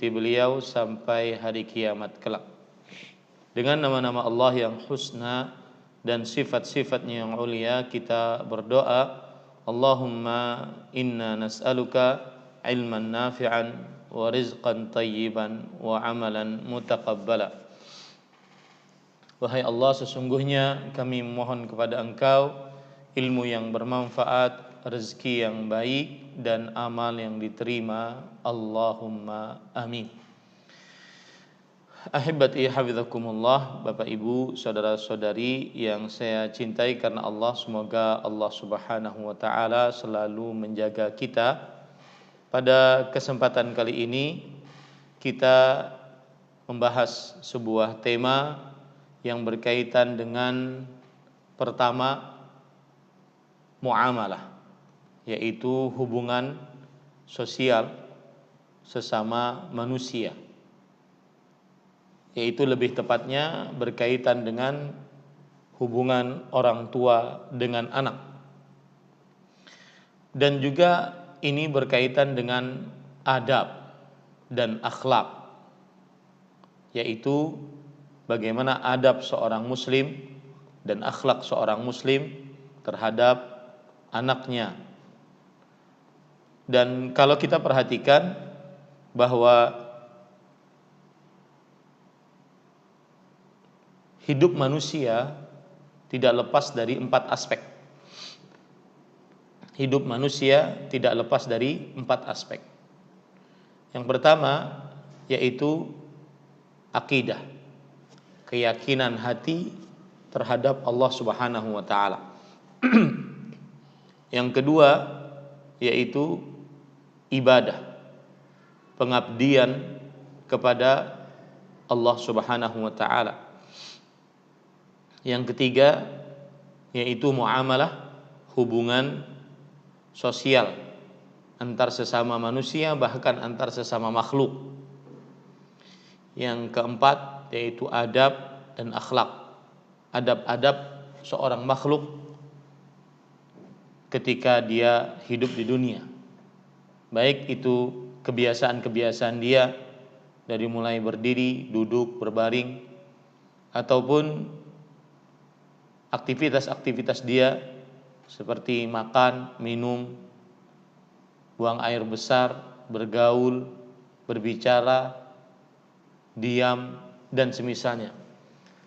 mengikuti beliau sampai hari kiamat kelak. Dengan nama-nama Allah yang husna dan sifat-sifatnya yang ulia, kita berdoa, Allahumma inna nas'aluka ilman nafi'an wa rizqan tayyiban wa amalan mutaqabbala. Wahai Allah, sesungguhnya kami memohon kepada Engkau ilmu yang bermanfaat, rezeki yang baik, dan amal yang diterima. Allahumma amin. Ahibati hafizakumullah, Bapak Ibu, saudara-saudari yang saya cintai karena Allah, semoga Allah Subhanahu wa taala selalu menjaga kita. Pada kesempatan kali ini kita membahas sebuah tema yang berkaitan dengan pertama, muamalah, yaitu hubungan sosial sesama manusia, yaitu lebih tepatnya berkaitan dengan hubungan orang tua dengan anak. Dan juga ini berkaitan dengan adab dan akhlak, yaitu bagaimana adab seorang muslim dan akhlak seorang muslim terhadap anaknya. Dan kalau kita perhatikan bahwa hidup manusia tidak lepas dari 4 aspek. Hidup manusia tidak lepas dari 4 aspek. Yang pertama yaitu akidah, keyakinan hati terhadap Allah Subhanahu wa taala. Yang kedua yaitu ibadah, pengabdian kepada Allah Subhanahu wa taala. Yang ketiga yaitu muamalah, hubungan sosial antar sesama manusia, bahkan antar sesama makhluk. Yang keempat yaitu adab dan akhlak, adab-adab seorang makhluk ketika dia hidup di dunia, baik itu kebiasaan-kebiasaan dia dari mulai berdiri, duduk, berbaring, ataupun aktivitas-aktivitas dia seperti makan, minum, buang air besar, bergaul, berbicara, diam, dan semisalnya.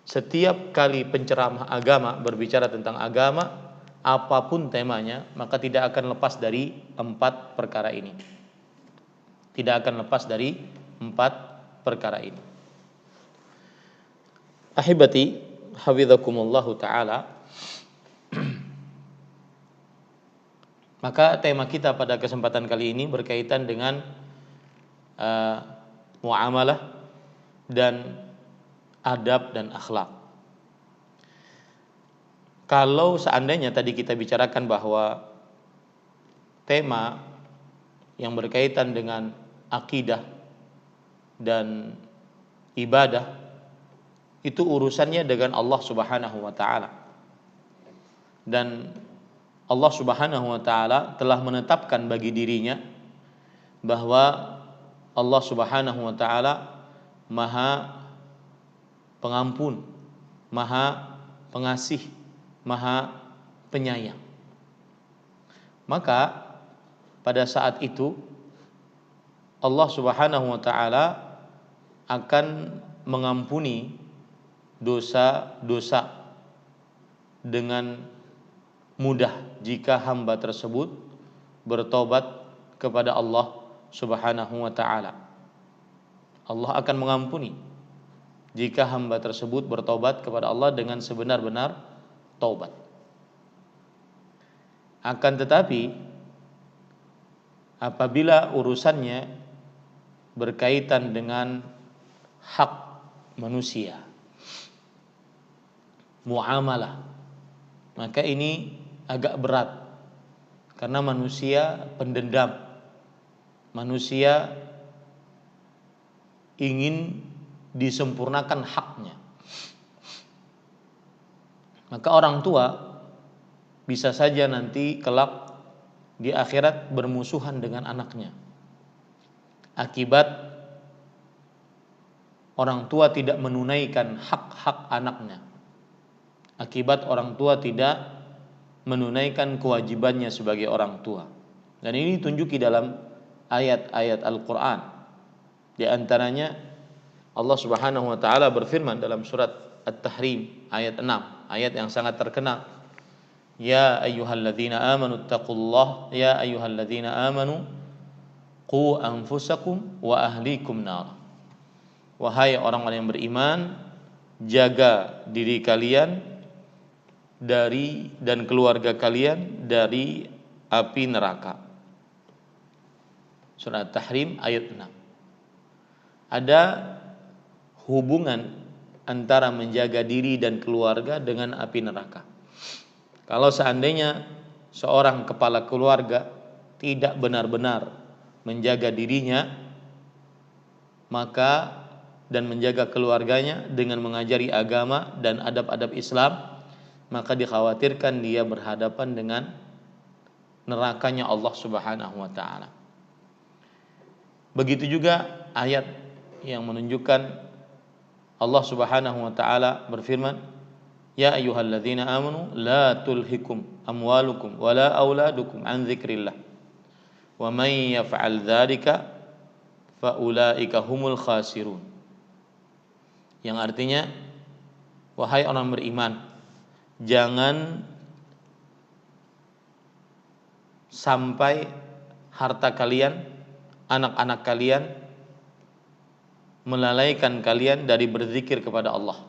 Setiap kali penceramah agama berbicara tentang agama, apapun temanya, maka tidak akan lepas dari 4 perkara ini. Tidak akan lepas dari 4 perkara ini. Ahibati hafizakumullahu ta'ala, maka tema kita pada kesempatan kali ini berkaitan dengan muamalah dan adab dan akhlak. Kalau seandainya tadi kita bicarakan bahwa tema yang berkaitan dengan akidah dan ibadah itu urusannya dengan Allah Subhanahu wa taala. Dan Allah Subhanahu wa taala telah menetapkan bagi dirinya bahwa Allah Subhanahu wa taala Maha Pengampun, Maha Pengasih, Maha Penyayang. Maka pada saat itu Allah Subhanahu wa taala akan mengampuni dosa-dosa dengan mudah jika hamba tersebut bertobat kepada Allah Subhanahu wa taala. Allah akan mengampuni jika hamba tersebut bertobat kepada Allah dengan sebenar-benar taubat. Akan tetapi apabila urusannya berkaitan dengan hak manusia, muamalah, maka ini agak berat karena manusia pendendam. Manusia ingin disempurnakan haknya. Maka orang tua bisa saja nanti kelak di akhirat bermusuhan dengan anaknya akibat orang tua tidak menunaikan hak-hak anaknya, akibat orang tua tidak menunaikan kewajibannya sebagai orang tua. Dan ini ditunjuki dalam ayat-ayat Al-Quran. Di antaranya Allah Subhanahu wa taala berfirman dalam surat At-Tahrim ayat 6, ayat yang sangat terkenal. Ya ayyuhalladzina amanu taqullah, ya ayyuhalladzina amanu qu anfusakum wa ahlikum nar. Wahai orang-orang yang beriman, jaga diri kalian dari dan keluarga kalian dari api neraka. Surah At-Tahrim ayat 6. Ada hubungan antara menjaga diri dan keluarga dengan api neraka. Kalau seandainya seorang kepala keluarga tidak benar-benar menjaga dirinya, maka dan menjaga keluarganya dengan mengajari agama dan adab-adab Islam, maka dikhawatirkan dia berhadapan dengan nerakanya Allah Subhanahu wa taala. Begitu juga ayat yang menunjukkan Allah Subhanahu wa taala berfirman, ya ayyuhalladzina amanu la tulhikum amwalukum wala auladukum an dzikrillah wa may yaf'al dzalika fa ulaika humul khasirun. Yang artinya, wahai orang beriman, jangan sampai harta kalian, anak-anak kalian melalaikan kalian dari berzikir kepada Allah.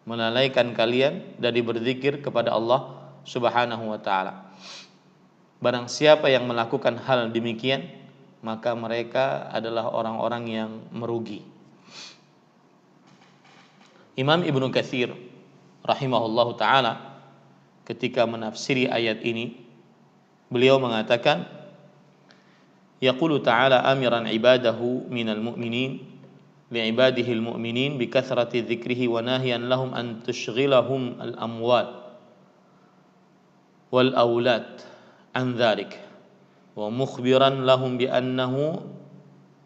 Melalaikan kalian dari berzikir kepada Allah Subhanahu wa taala. Barang siapa yang melakukan hal demikian, maka mereka adalah orang-orang yang merugi. Imam Ibnu Katsir rahimahullahu taala ketika menafsiri ayat ini, beliau mengatakan, yaqulu ta'ala amiran ibadahu minal mu'minin li'ibadihi al-mu'minin bi kathrati dzikrihi wa nahiyan lahum an tushghilahum al-amwal wal aulad an dzalik wa mukhbiran lahum bi annahu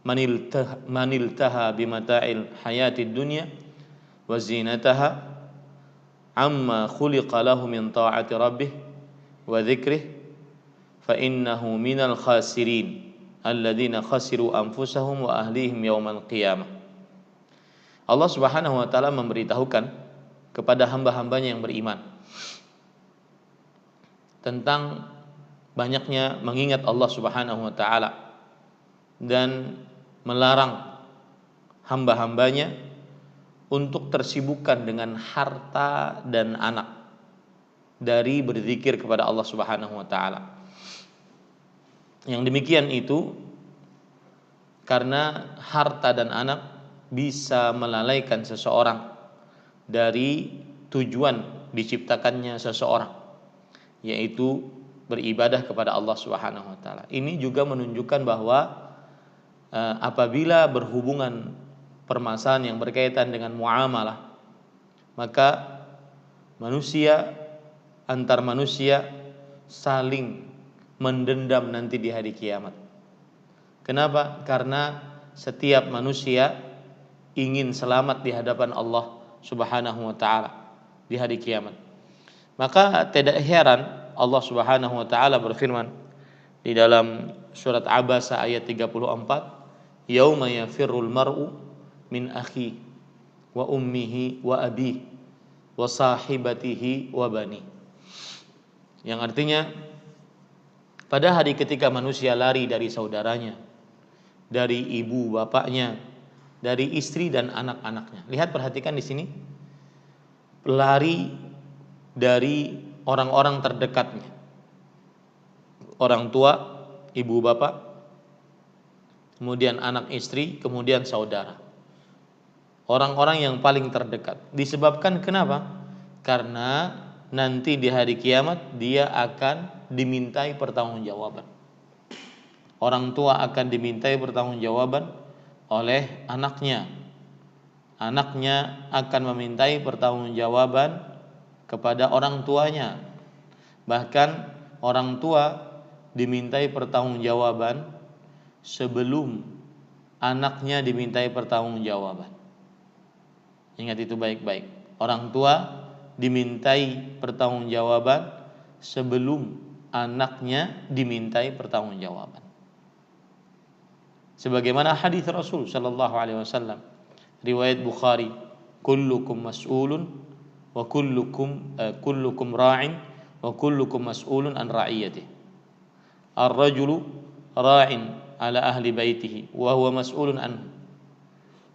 man iltaha bi mata'il hayatid dunya wa zinataha amma khuliqa lahu min ta'ati rabbih wa dzikrih fa innahu minal khasirin alladzina khasiru anfusahum wa ahlihim yaumal qiyamah. Allah Subhanahu wa taala memberitahukan kepada hamba-hambanya yang beriman tentang banyaknya mengingat Allah Subhanahu wa taala dan melarang hamba-hambanya untuk tersibukkan dengan harta dan anak dari berzikir kepada Allah Subhanahu wa taala. Yang demikian itu karena harta dan anak bisa melalaikan seseorang dari tujuan diciptakannya seseorang, yaitu beribadah kepada Allah Subhanahu wa taala. Ini juga menunjukkan bahwa apabila berhubungan permasalahan yang berkaitan dengan muamalah, maka antar manusia saling mendendam nanti di hari kiamat. Kenapa? Karena setiap manusia ingin selamat di hadapan Allah Subhanahu wa taala di hari kiamat. Maka tidak heran Allah Subhanahu wa taala berfirman di dalam surat Abasa ayat 34, yauma yafirrul mar'u min akhi wa ummihi wa abihi wa sahibatihi wa bani. Yang artinya, pada hari ketika manusia lari dari saudaranya, dari ibu bapaknya, dari istri dan anak-anaknya. Lihat, perhatikan di sini, lari dari orang-orang terdekatnya, orang tua, ibu bapak, kemudian anak istri, kemudian saudara. Orang-orang yang paling terdekat. Disebabkan kenapa? Karena nanti di hari kiamat dia akan dimintai pertanggungjawaban. Orang tua akan dimintai pertanggungjawaban oleh anaknya. Anaknya akan memintai pertanggungjawaban kepada orang tuanya. Bahkan orang tua dimintai pertanggungjawaban sebelum anaknya dimintai pertanggungjawaban. Ingat itu baik-baik. Orang tua dimintai pertanggungjawaban sebelum anaknya dimintai pertanggungjawaban. Sebagaimana hadis Rasul sallallahu alaihi wasallam riwayat Bukhari, kullukum mas'ulun wa kullukum ra'in wa kullukum mas'ulun an ra'iyatihi. Ar-rajulu ra'in ala ahli baitihi wa huwa mas'ulun anhu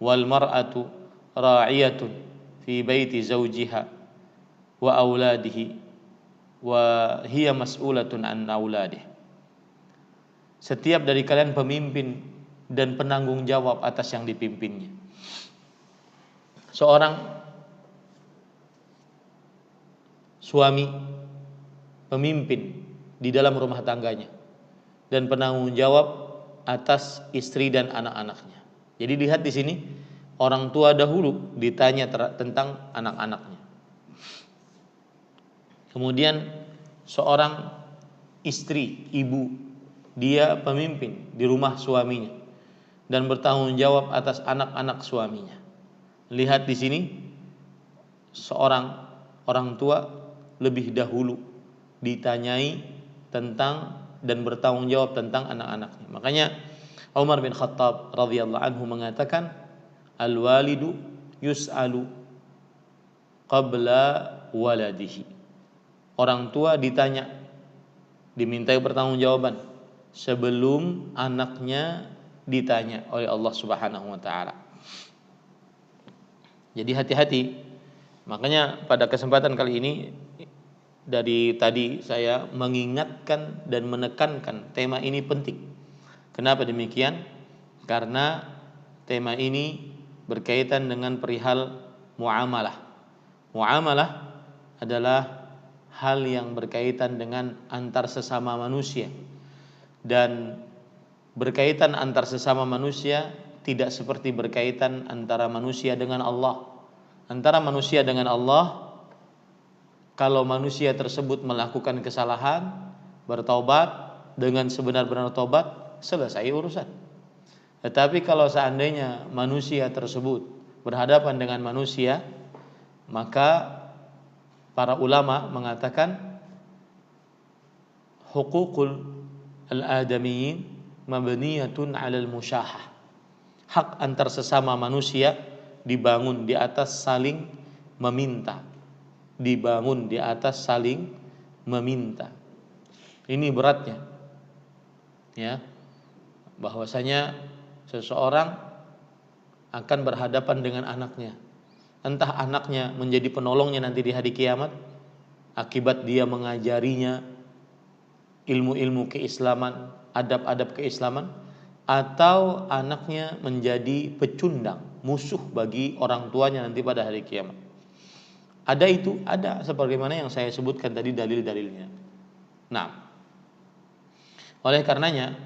wal mar'atu ra'iyatun fi baiti zawjiha wa auladihi wa hiya mas'ulatun an auladihi. Setiap dari kalian pemimpin dan penanggung jawab atas yang dipimpinnya. Seorang suami pemimpin di dalam rumah tangganya dan penanggung jawab atas istri dan anak-anaknya. Jadi lihat di sini, orang tua dahulu ditanya tentang anak-anaknya. Kemudian seorang istri, ibu, dia pemimpin di rumah suaminya dan bertanggung jawab atas anak-anak suaminya. Lihat di sini, seorang orang tua lebih dahulu ditanyai tentang dan bertanggung jawab tentang anak-anaknya. Makanya Umar bin Khattab radhiyallahu anhu mengatakan, al-walidu yus'alu qabla waladihi. Orang tua ditanya, dimintai pertanggungjawaban sebelum anaknya ditanya oleh Allah Subhanahu wa taala. Jadi hati-hati. Makanya pada kesempatan kali ini, dari tadi saya mengingatkan dan menekankan tema ini penting. Kenapa demikian? Karena tema ini berkaitan dengan perihal muamalah. Muamalah adalah hal yang berkaitan dengan antar sesama manusia, dan berkaitan antar sesama manusia tidak seperti berkaitan antara manusia dengan Allah. Antara manusia dengan Allah, kalau manusia tersebut melakukan kesalahan, bertaubat dengan sebenar-benar taubat, selesai urusan. Tetapi kalau seandainya manusia tersebut berhadapan dengan manusia, maka para ulama mengatakan huququl al-adamiyyin mabniyatun 'alal musyahah. Hak antar sesama manusia dibangun di atas saling meminta. Dibangun di atas saling meminta. Ini beratnya. Ya. Bahwasanya seseorang akan berhadapan dengan anaknya. Entah anaknya menjadi penolongnya nanti di hari kiamat akibat dia mengajarinya ilmu-ilmu keislaman, adab-adab keislaman, atau anaknya menjadi pecundang, musuh bagi orang tuanya nanti pada hari kiamat. Ada itu, ada sebagaimana yang saya sebutkan tadi dalil-dalilnya. Nah, oleh karenanya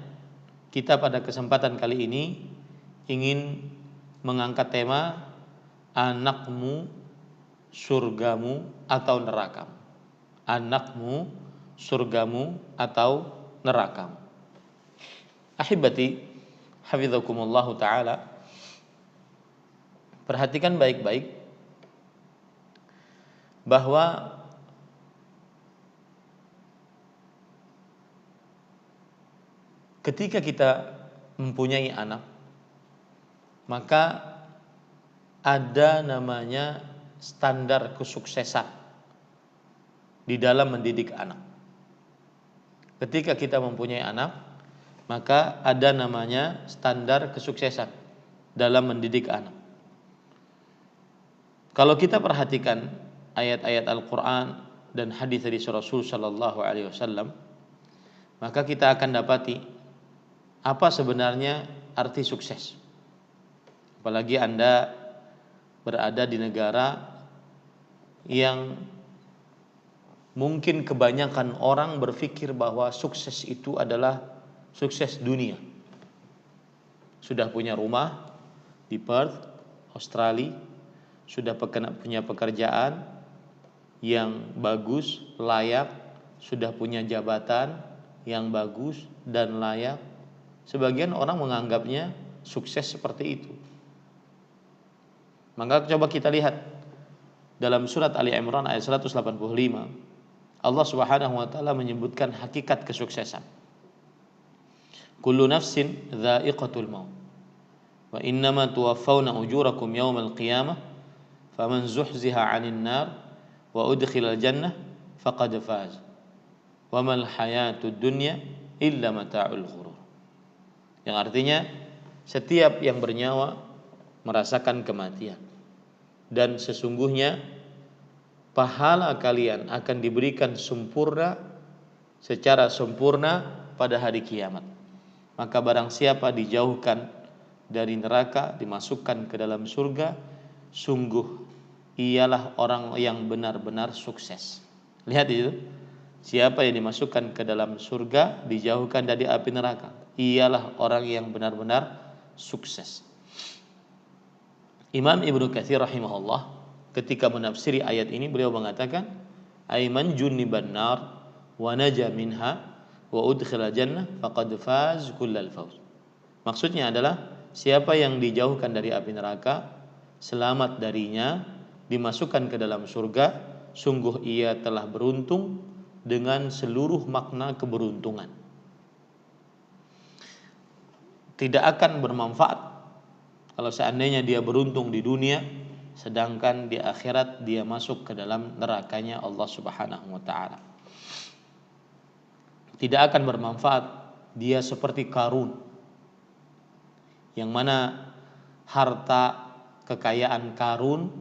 kita pada kesempatan kali ini ingin mengangkat tema anakmu surgamu atau nerakamu. Anakmu surgamu atau nerakamu. Ahibati hafizakumullah ta'ala, perhatikan baik-baik bahwa ketika kita mempunyai anak, maka ada namanya standar kesuksesan di dalam mendidik anak. Ketika kita mempunyai anak, maka ada namanya standar kesuksesan dalam mendidik anak. Kalau kita perhatikan ayat-ayat Al-Quran dan hadis dari Rasul Sallallahu Alaihi Wasallam, maka kita akan dapati apa sebenarnya arti sukses. Apalagi Anda berada di negara yang mungkin kebanyakan orang berpikir bahwa sukses itu adalah sukses dunia. Sudah punya rumah di Perth, Australia, sudah punya pekerjaan yang bagus, layak, sudah punya jabatan yang bagus dan layak. Sebagian orang menganggapnya sukses seperti itu. Maka coba kita lihat dalam surat Ali Imran ayat 185, Allah Subhanahu wa taala menyebutkan hakikat kesuksesan. Kullu nafsin dha'iqatul maut wa innama tuwaffawna ujurakum yawmal qiyamah faman zuhziha 'anil nar wa udkhilal jannah faqad faz wa mal hayatud dunya illa mata'ul ghurur. Yang artinya setiap yang bernyawa merasakan kematian, dan sesungguhnya pahala kalian akan diberikan secara sempurna pada hari kiamat. Maka barang siapa dijauhkan dari neraka, dimasukkan ke dalam surga, sungguh ialah orang yang benar-benar sukses. Lihat itu, siapa yang dimasukkan ke dalam surga, dijauhkan dari api neraka, ialah orang yang benar-benar sukses. Imam Ibnu Katsir rahimahullah ketika menafsiri ayat ini, beliau mengatakan aiman junniban nar wa naja minha wa udkhila jannah faqad faz kullal fawz. Maksudnya adalah siapa yang dijauhkan dari api neraka, selamat darinya, dimasukkan ke dalam surga, sungguh ia telah beruntung dengan seluruh makna keberuntungan. Tidak akan bermanfaat kalau seandainya dia beruntung di dunia, sedangkan di akhirat dia masuk ke dalam nerakanya Allah Subhanahu wa taala. Tidak akan bermanfaat dia seperti Qarun, yang mana harta kekayaan Qarun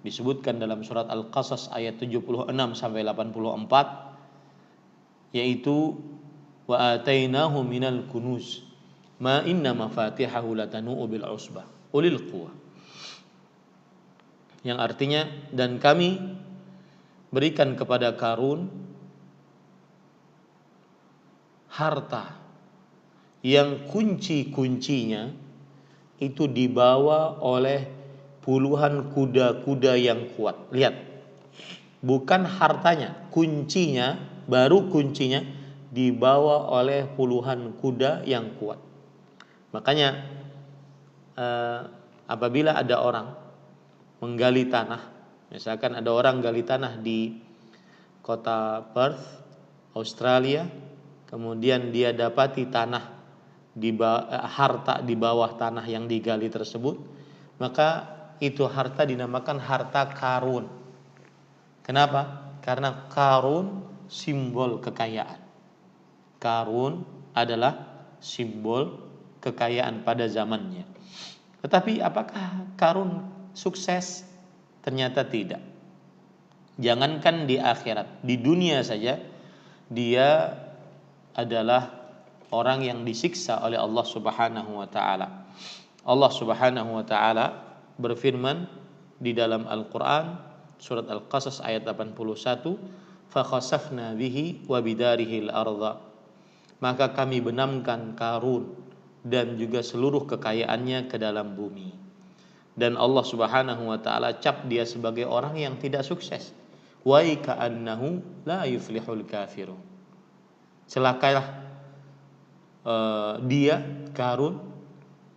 disebutkan dalam surat Al-Qasas ayat 76 sampai 84, yaitu wa atainahu minal kunuz ma inna mafatihahu latanu bil usbah ulil quwwah, yang artinya dan kami berikan kepada Qarun harta yang kunci-kuncinya itu dibawa oleh puluhan kuda-kuda yang kuat. Lihat, bukan hartanya, kuncinya, baru kuncinya dibawa oleh puluhan kuda yang kuat. Makanya apabila ada orang menggali tanah, misalkan ada orang gali tanah di kota Perth, Australia, kemudian dia dapati harta di bawah tanah yang digali tersebut, maka itu harta dinamakan harta Qarun. Kenapa? Karena Qarun simbol kekayaan. Qarun adalah simbol kekayaan pada zamannya. Tetapi apakah Qarun sukses? Ternyata tidak. Jangankan di akhirat, di dunia saja dia adalah orang yang disiksa oleh Allah Subhanahu wa taala. Allah Subhanahu wa taala berfirman di dalam Al-Qur'an surat Al-Qasas ayat 81, fa khasafna bihi wa bidarihi al-ardha. Maka kami benamkan Qarun dan juga seluruh kekayaannya ke dalam bumi. Dan Allah Subhanahu wa taala cap dia sebagai orang yang tidak sukses. Wa ka'annahu la yuflihul kafirun. Celakalah dia, Qarun,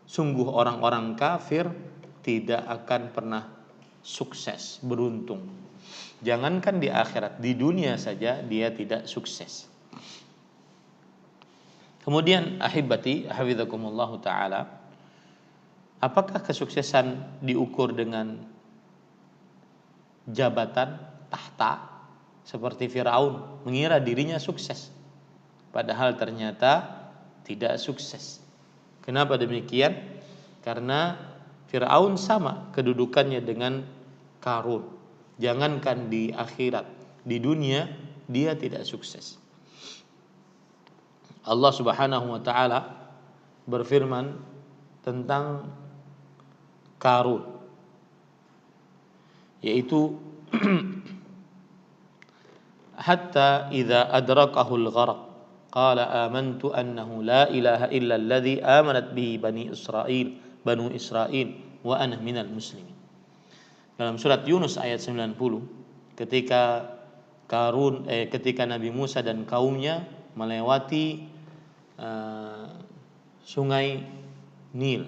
sungguh orang-orang kafir tidak akan pernah sukses, beruntung. Jangankan di akhirat, di dunia saja dia tidak sukses. Kemudian ahibati hafizakumullahu taala, apakah kesuksesan diukur dengan jabatan, tahta, seperti Firaun mengira dirinya sukses, padahal ternyata tidak sukses. Kenapa demikian? Karena Firaun sama kedudukannya dengan Qarun. Jangankan di akhirat, di dunia dia tidak sukses. Allah Subhanahu wa taala berfirman tentang Qarun, yaitu hatta idza adrakahul gharq qala amantu annahu la ilaha illa alladhi amanat bihi banu Israil wa ana minal muslimin. Dalam surat Yunus ayat 90, ketika ketika Nabi Musa dan kaumnya melewati sungai Nil,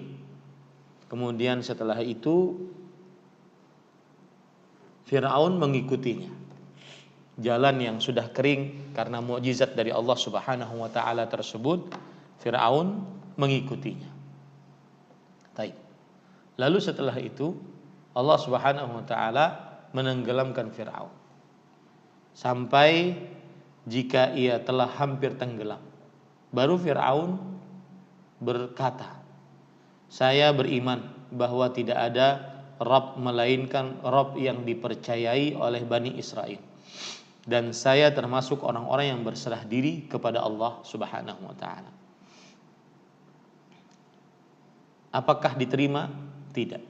Kemudian setelah itu Fir'aun mengikutinya. Jalan yang sudah kering karena mukjizat dari Allah Subhanahu wa taala tersebut, Fir'aun mengikutinya. Baik. Lalu setelah itu Allah Subhanahu wa taala menenggelamkan Fir'aun. Sampai jika ia telah hampir tenggelam, baru Fir'aun berkata, "Saya beriman bahwa tidak ada Rabb melainkan Rabb yang dipercayai oleh Bani Israel. Dan saya termasuk orang-orang yang berserah diri kepada Allah Subhanahu wa taala." Apakah diterima? Tidak.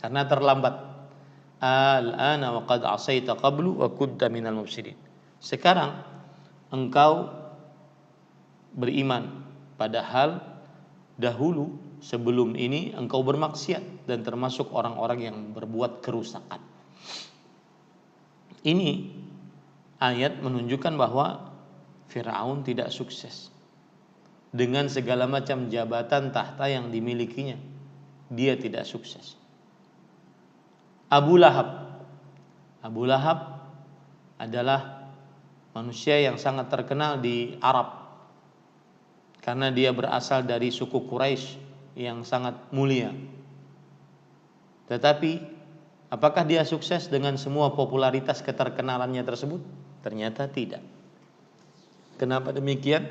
Karena terlambat. Al-ana wa qad asaita qablu wa kunta minal mufsidin. Sekarang engkau beriman, padahal dahulu sebelum ini engkau bermaksiat dan termasuk orang-orang yang berbuat kerusakan. Ini ayat menunjukkan bahwa Fir'aun tidak sukses. Dengan segala macam jabatan tahta yang dimilikinya, dia tidak sukses. Abu Lahab adalah manusia yang sangat terkenal di Arab karena dia berasal dari suku Quraisy yang sangat mulia. Tetapi apakah dia sukses dengan semua popularitas keterkenalannya tersebut? Ternyata tidak. Kenapa demikian?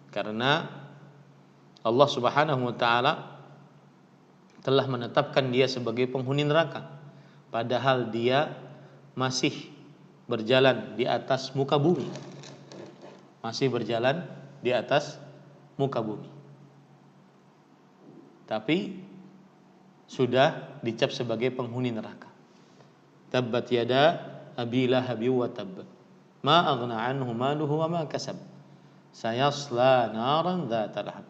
Karena Allah Subhanahu wa taala telah menetapkan dia sebagai penghuni neraka, padahal dia masih berjalan di atas muka bumi. Masih berjalan di atas muka bumi. Tapi sudah dicap sebagai penghuni neraka. Tabbat yada abi lahab wa tabb. Ma aghna anhu maluhu wa ma kasab. Sayasla naran dzata lahab.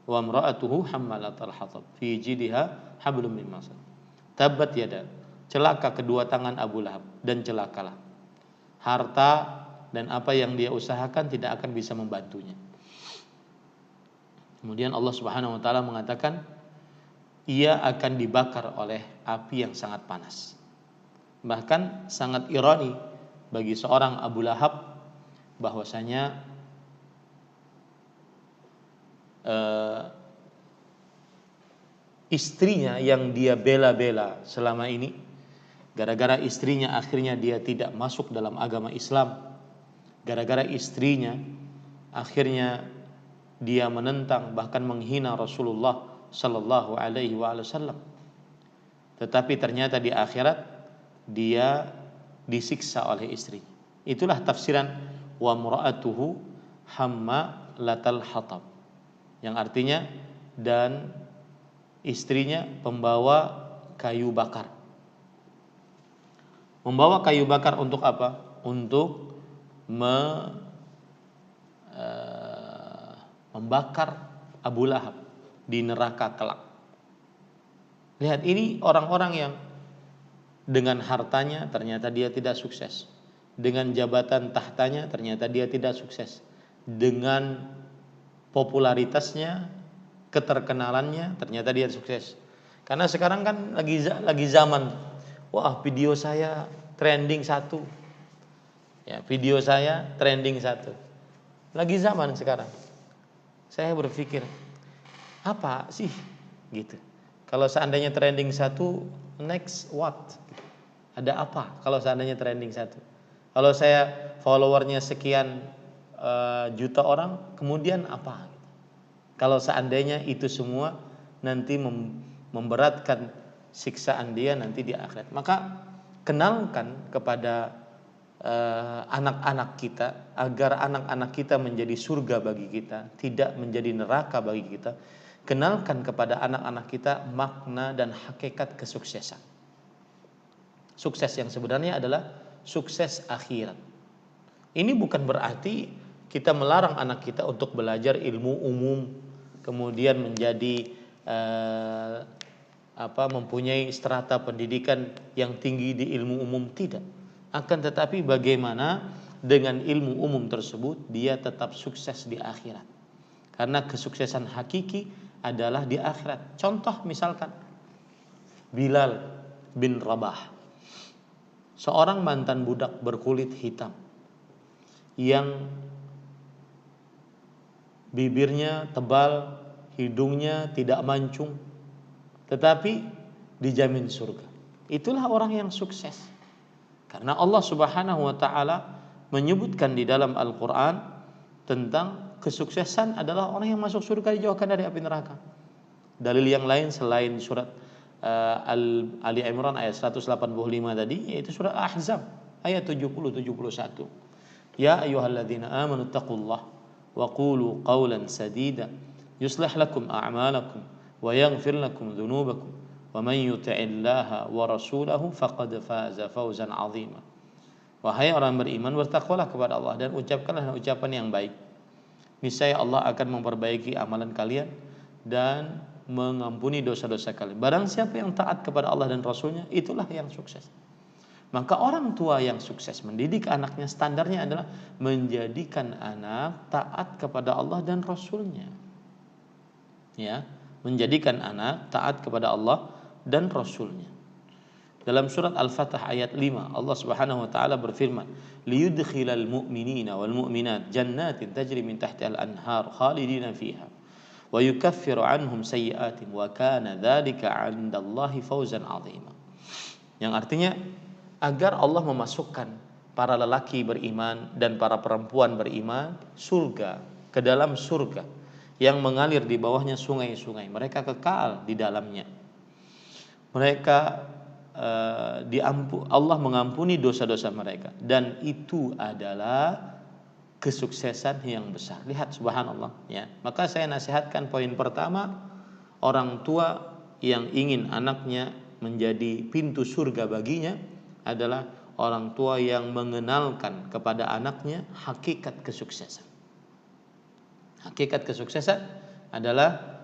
Wa imra'atuhu hammalatal hatab. Fi jidha hablum min masad. Tabbat yada. Celaka kedua tangan Abu Lahab, dan celakalah. Harta dan apa yang dia usahakan tidak akan bisa membantunya. Kemudian Allah Subhanahu wa taala mengatakan ia akan dibakar oleh api yang sangat panas. Bahkan sangat ironi bagi seorang Abu Lahab bahwasanya istrinya yang dia bela-bela selama ini, gara-gara istrinya akhirnya dia tidak masuk dalam agama Islam, gara-gara istrinya akhirnya dia menentang bahkan menghina Rasulullah sallallahu alaihi wasallam. Tetapi ternyata di akhirat dia disiksa oleh istrinya. Itulah tafsiran wa mura'atuhu hammalatal hatab, yang artinya dan istrinya pembawa kayu bakar. Membawa kayu bakar untuk apa? Untuk membakar Abu Lahab di neraka kelak. Lihat, ini orang-orang yang dengan hartanya ternyata dia tidak sukses, dengan jabatan tahtanya ternyata dia tidak sukses, dengan popularitasnya, keterkenalannya ternyata dia sukses. Karena sekarang kan lagi zaman, wah video saya trending 1, ya video saya trending 1, lagi zaman sekarang. Saya berpikir apa sih gitu. Kalau seandainya trending 1, next what? Ada apa kalau seandainya trending 1? Kalau saya followernya sekian juta orang, kemudian apa? Kalau seandainya itu semua nanti memberatkan siksaan dia nanti di akhirat, maka kenalkan kepada anak-anak kita agar anak-anak kita menjadi surga bagi kita, tidak menjadi neraka bagi kita. Kenalkan kepada anak-anak kita makna dan hakikat kesuksesan. Sukses yang sebenarnya adalah sukses akhirat. Ini bukan berarti kita melarang anak kita untuk belajar ilmu umum, kemudian menjadi mempunyai strata pendidikan yang tinggi di ilmu umum, tidak. Akan tetapi bagaimana dengan ilmu umum tersebut dia tetap sukses di akhirat. Karena kesuksesan hakiki adalah di akhirat. Contoh misalkan Bilal bin Rabah, seorang mantan budak berkulit hitam yang bibirnya tebal, hidungnya tidak mancung, tetapi dijamin surga. Itulah orang yang sukses. Karena Allah Subhanahu wa taala menyebutkan di dalam Al-Qur'an tentang kesuksesan adalah orang yang masuk surga dijauhkan dari api neraka. Dalil yang lain selain surat Ali Imran ayat 185 tadi, yaitu surat Ahzab ayat 70-71. Ya ayyuhalladzina amanu taqullaha wa qulu qawlan sadida yuslih lakum a'malakum wa yaghfir lakum dzunubakum wa man yuti'illaha wa rasulahu faqad faza fawzan 'azima. Wahai orang beriman, bertakwalah kepada Allah dan ucapkanlah ucapan yang baik. Niscaya Allah akan memperbaiki amalan kalian dan mengampuni dosa-dosa kalian. Barang siapa yang taat kepada Allah dan Rasulnya, itulah yang sukses. Maka orang tua yang sukses mendidik anaknya, standarnya adalah menjadikan anak taat kepada Allah dan Rasulnya. Ya, menjadikan anak taat kepada Allah dan Rasulnya. Dalam surat Al-Fatah ayat 5, Allah Subhanahu wa taala berfirman, liyudkhilal mu'minina wal mu'minat jannatin tajri min tahtiha al-anhar khalidina fiha wa yukaffiru anhum sayyi'atihim wa kana dzalika 'indallahi fawzan 'azima. Yang artinya agar Allah memasukkan para lelaki beriman dan para perempuan beriman surga, ke dalam surga yang mengalir di bawahnya sungai-sungai. Mereka kekal di dalamnya. Mereka Allah mengampuni dosa-dosa mereka, dan itu adalah kesuksesan yang besar. Lihat, subhanallah, ya. Maka saya nasihatkan poin pertama, orang tua yang ingin anaknya menjadi pintu surga baginya adalah orang tua yang mengenalkan kepada anaknya hakikat kesuksesan. Hakikat kesuksesan adalah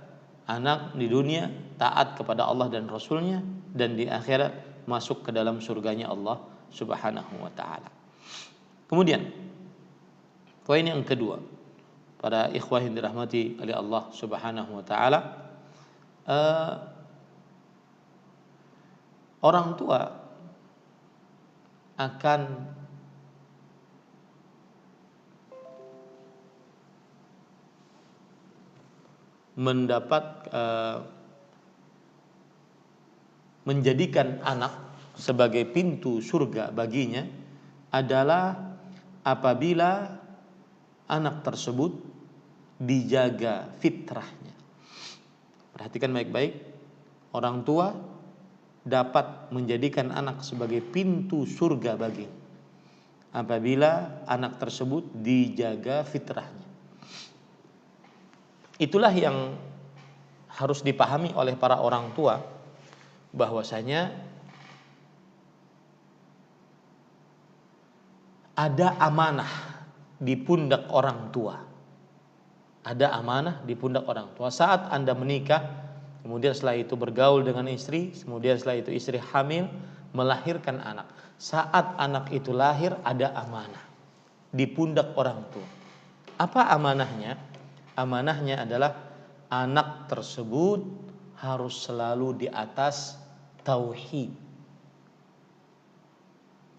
anak di dunia taat kepada Allah dan Rasulnya, dan di akhirat masuk ke dalam surganya Allah Subhanahu wa ta'ala. Kemudian poin yang kedua, para ikhwah yang dirahmati oleh Allah Subhanahu wa ta'ala, orang tua akan menjadikan anak sebagai pintu surga baginya adalah apabila anak tersebut dijaga fitrahnya. Perhatikan baik-baik, orang tua dapat menjadikan anak sebagai pintu surga bagi apabila anak tersebut dijaga fitrahnya. Itulah yang harus dipahami oleh para orang tua, bahwasanya ada amanah di pundak orang tua. Ada amanah di pundak orang tua. Saat Anda menikah, kemudian setelah itu bergaul dengan istri, kemudian setelah itu istri hamil, melahirkan anak. Saat anak itu lahir, ada amanah di pundak orang tua. Apa amanahnya? Amanahnya adalah anak tersebut harus selalu di atas tauhid,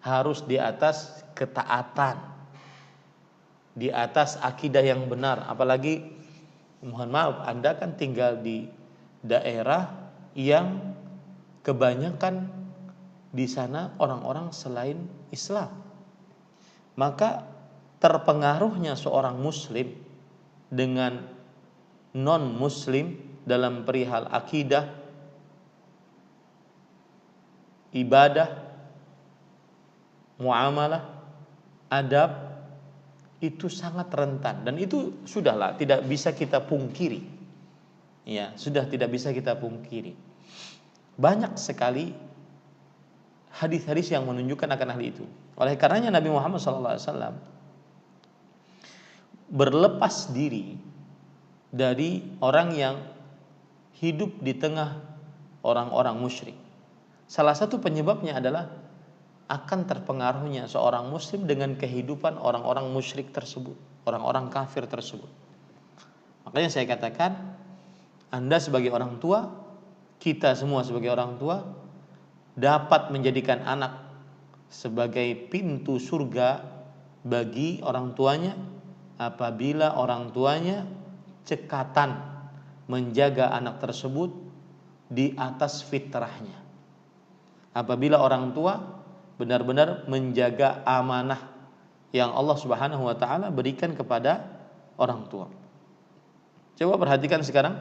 harus di atas ketaatan, di atas akidah yang benar. Apalagi, mohon maaf, Anda kan tinggal di daerah yang kebanyakan di sana orang-orang selain Islam. Maka terpengaruhnya seorang muslim dengan non-muslim dalam perihal akidah, ibadah, muamalah, adab, itu sangat rentan, dan itu sudahlah tidak bisa kita pungkiri. Ya, sudah tidak bisa kita pungkiri. Banyak sekali hadis-hadis yang menunjukkan akan hal itu. Oleh karenanya Nabi Muhammad SAW berlepas diri dari orang yang hidup di tengah orang-orang musyrik. Salah satu penyebabnya adalah akan terpengaruhnya seorang muslim dengan kehidupan orang-orang musyrik tersebut, orang-orang kafir tersebut. Makanya saya katakan, Anda sebagai orang tua, kita semua sebagai orang tua, dapat menjadikan anak sebagai pintu surga bagi orang tuanya apabila orang tuanya cekatan menjaga anak tersebut di atas fitrahnya. Apabila orang tua benar-benar menjaga amanah yang Allah Subhanahu wa taala berikan kepada orang tua. Coba perhatikan sekarang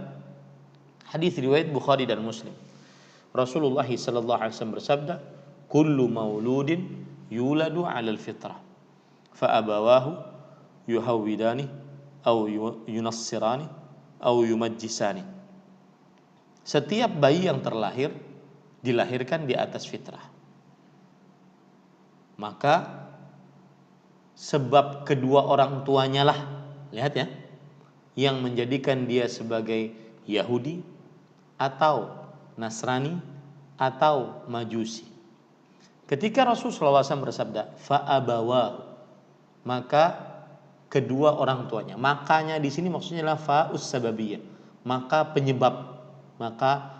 hadis riwayat Bukhari dan Muslim. Rasulullah sallallahu alaihi wasallam bersabda, "Kullu mauludin yuladu 'alal fitrah, fa abawahu yuhawwidani aw yunassirani aw yumajjisani." Setiap bayi yang terlahir dilahirkan di atas fitrah. Maka sebab kedua orang tuanya lah, lihat ya, yang menjadikan dia sebagai Yahudi atau Nasrani atau Majusi. Ketika Rasulullah SAW bersabda fa'abawa, maka kedua orang tuanya, makanya di sini maksudnya adalah fa'us sababiyah, maka penyebab, maka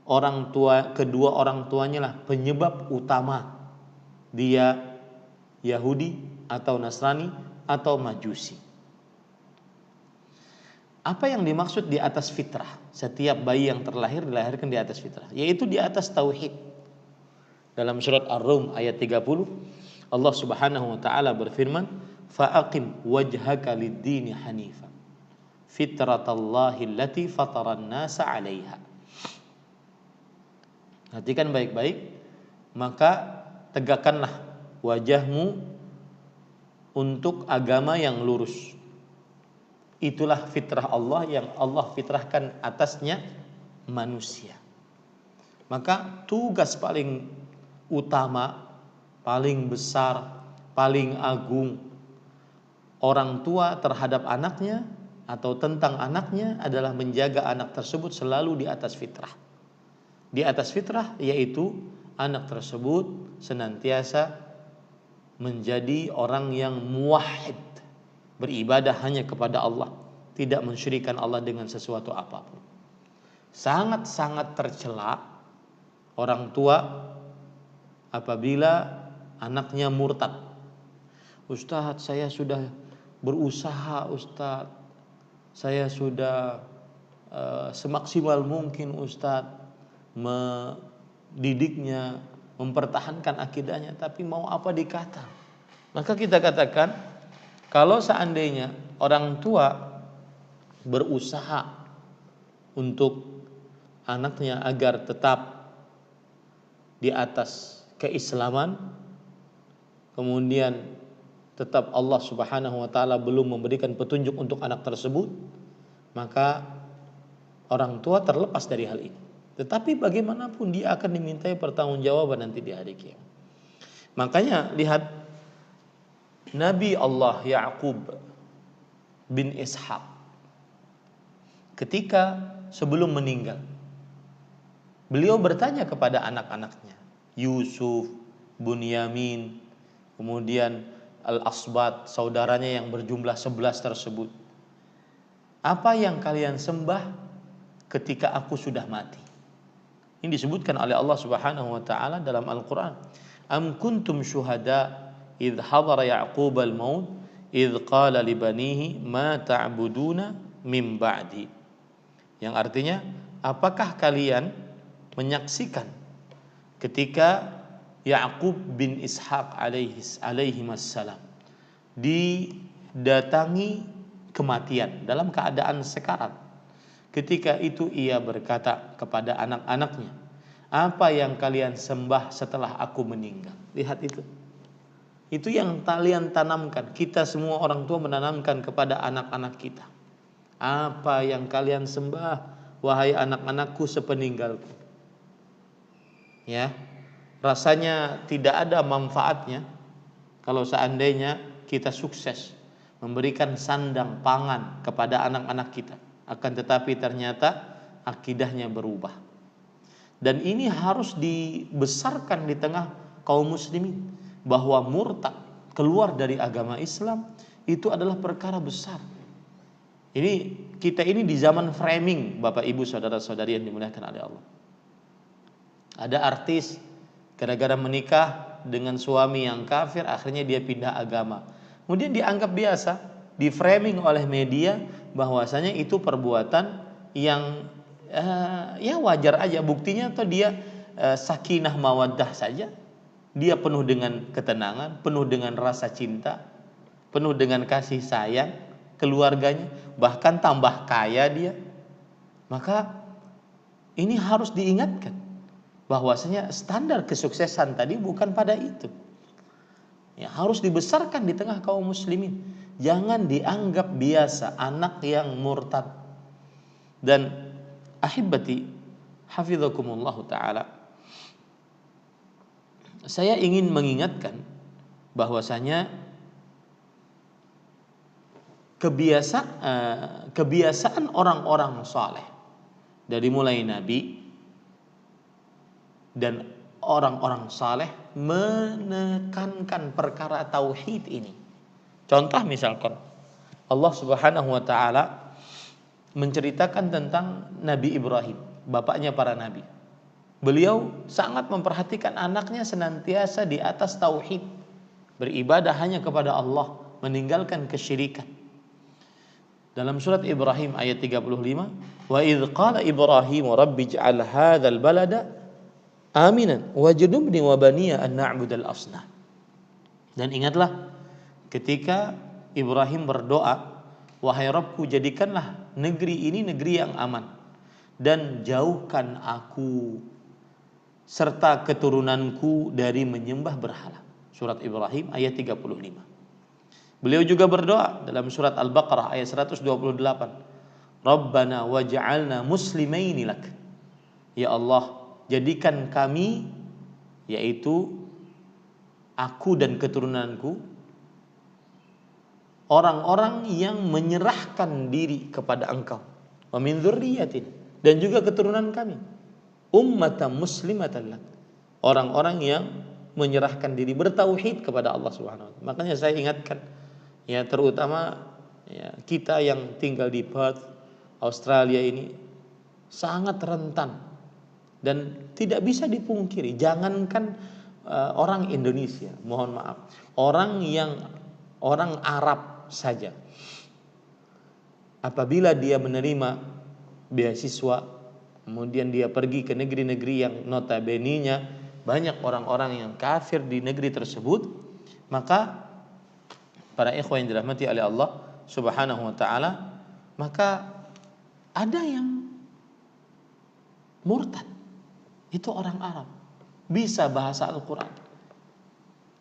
orang tua, kedua orang tuanya lah penyebab utama dia Yahudi atau Nasrani atau Majusi. Apa yang dimaksud di atas fitrah? Setiap bayi yang terlahir dilahirkan di atas fitrah, yaitu di atas tauhid. Dalam surat Ar-Rum ayat 30, Allah Subhanahu wa taala berfirman, "Fa'aqim wajhaka lid-dini hanifa, fitratallahi allati fataran nasa 'alaiha." Perhatikan baik-baik, maka tegakkanlah wajahmu untuk agama yang lurus. Itulah fitrah Allah yang Allah fitrahkan atasnya manusia. Maka tugas paling utama, paling besar, paling agung orang tua terhadap anaknya atau tentang anaknya adalah menjaga anak tersebut selalu di atas fitrah. Di atas fitrah yaitu anak tersebut senantiasa menjadi orang yang muwahhid, beribadah hanya kepada Allah, tidak mensyirikkan Allah dengan sesuatu apapun. Sangat-sangat tercela orang tua apabila anaknya murtad. Ustadz, saya sudah berusaha, Ustadz, saya sudah semaksimal mungkin Ustadz mendidiknya, mempertahankan akidahnya, tapi mau apa dikata. Maka kita katakan, kalau seandainya orang tua berusaha untuk anaknya agar tetap di atas keislaman, kemudian tetap Allah Subhanahu wa taala belum memberikan petunjuk untuk anak tersebut, maka orang tua terlepas dari hal ini. Tetapi bagaimanapun dia akan dimintai pertanggungjawaban nanti di hari kiamat. Makanya lihat Nabi Allah Ya'qub bin Ishaq ketika sebelum meninggal, beliau bertanya kepada anak-anaknya, Yusuf, Bunyamin, kemudian Al-Asbat, saudaranya yang berjumlah 11 tersebut, apa yang kalian sembah ketika aku sudah mati? Ini disebutkan oleh Allah Subhanahu wa taala dalam Al-Qur'an. Am kuntum syuhada idh hadara Ya'qub al-maut idh qala li banihi ma ta'buduna min ba'di. Yang artinya, apakah kalian menyaksikan ketika Ya'qub bin Ishaq alaihi wassalam didatangi kematian dalam keadaan sekarat. Ketika itu ia berkata kepada anak-anaknya, apa yang kalian sembah setelah aku meninggal? Lihat itu. Itu yang kalian tanamkan. Kita semua orang tua menanamkan kepada anak-anak kita. Apa yang kalian sembah, wahai anak-anakku sepeninggalku? Ya, rasanya tidak ada manfaatnya kalau seandainya kita sukses memberikan sandang pangan kepada anak-anak kita, akan tetapi ternyata akidahnya berubah. Dan ini harus dibesarkan di tengah kaum muslimin, bahwa murtad, keluar dari agama Islam, itu adalah perkara besar. Ini kita ini di zaman framing, Bapak Ibu saudara-saudari yang dimuliakan oleh Allah. Ada artis Gara-gara menikah dengan suami yang kafir, akhirnya dia pindah agama. Kemudian dianggap biasa, di-framing oleh media bahwasanya itu perbuatan yang ya wajar aja. Buktinya atau dia sakinah mawaddah saja. Dia penuh dengan ketenangan, penuh dengan rasa cinta, penuh dengan kasih sayang keluarganya, bahkan tambah kaya dia. Maka ini harus diingatkan bahwasanya standar kesuksesan tadi bukan pada itu. Ya, harus dibesarkan di tengah kaum muslimin. Jangan dianggap biasa anak yang murtad. Dan ahibati hafizakumullah taala, saya ingin mengingatkan bahwasanya kebiasaan orang-orang saleh dari mulai nabi dan orang-orang saleh menekankan perkara tauhid ini. Contoh misalkan Allah Subhanahu wa taala menceritakan tentang Nabi Ibrahim, bapaknya para nabi. Beliau sangat memperhatikan anaknya senantiasa di atas tauhid, beribadah hanya kepada Allah, meninggalkan kesyirikan. Dalam surat Ibrahim ayat 35, wa idz qala Ibrahim rabbi ij'al hadzal balada aminan wajnubni wa baniya an na'budal asnam. Dan ingatlah ketika Ibrahim berdoa, wahai Rabbku, jadikanlah negeri ini negeri yang aman dan jauhkan aku serta keturunanku dari menyembah berhala. Surat Ibrahim ayat 35. Beliau juga berdoa dalam surat Al-Baqarah ayat 128. Rabbana waj'alna muslimaini lak. Ya Allah, jadikan kami, yaitu aku dan keturunanku, orang-orang yang menyerahkan diri kepada Engkau. Wa min dzurriyyatin, dan juga keturunan kami, ummatan muslimatan lak, orang-orang yang menyerahkan diri, bertauhid kepada Allah Subhanahu wa taala. Makanya saya ingatkan, ya terutama ya, kita yang tinggal di Perth, Australia ini sangat rentan dan tidak bisa dipungkiri. Jangankan orang Indonesia, mohon maaf, orang Arab saja, apabila dia menerima beasiswa, kemudian dia pergi ke negeri-negeri yang notabene-nya banyak orang-orang yang kafir di negeri tersebut, maka para ikhwan yang dirahmati oleh Allah Subhanahu wa taala, maka ada yang murtad. Itu orang Arab, bisa bahasa Al-Qur'an,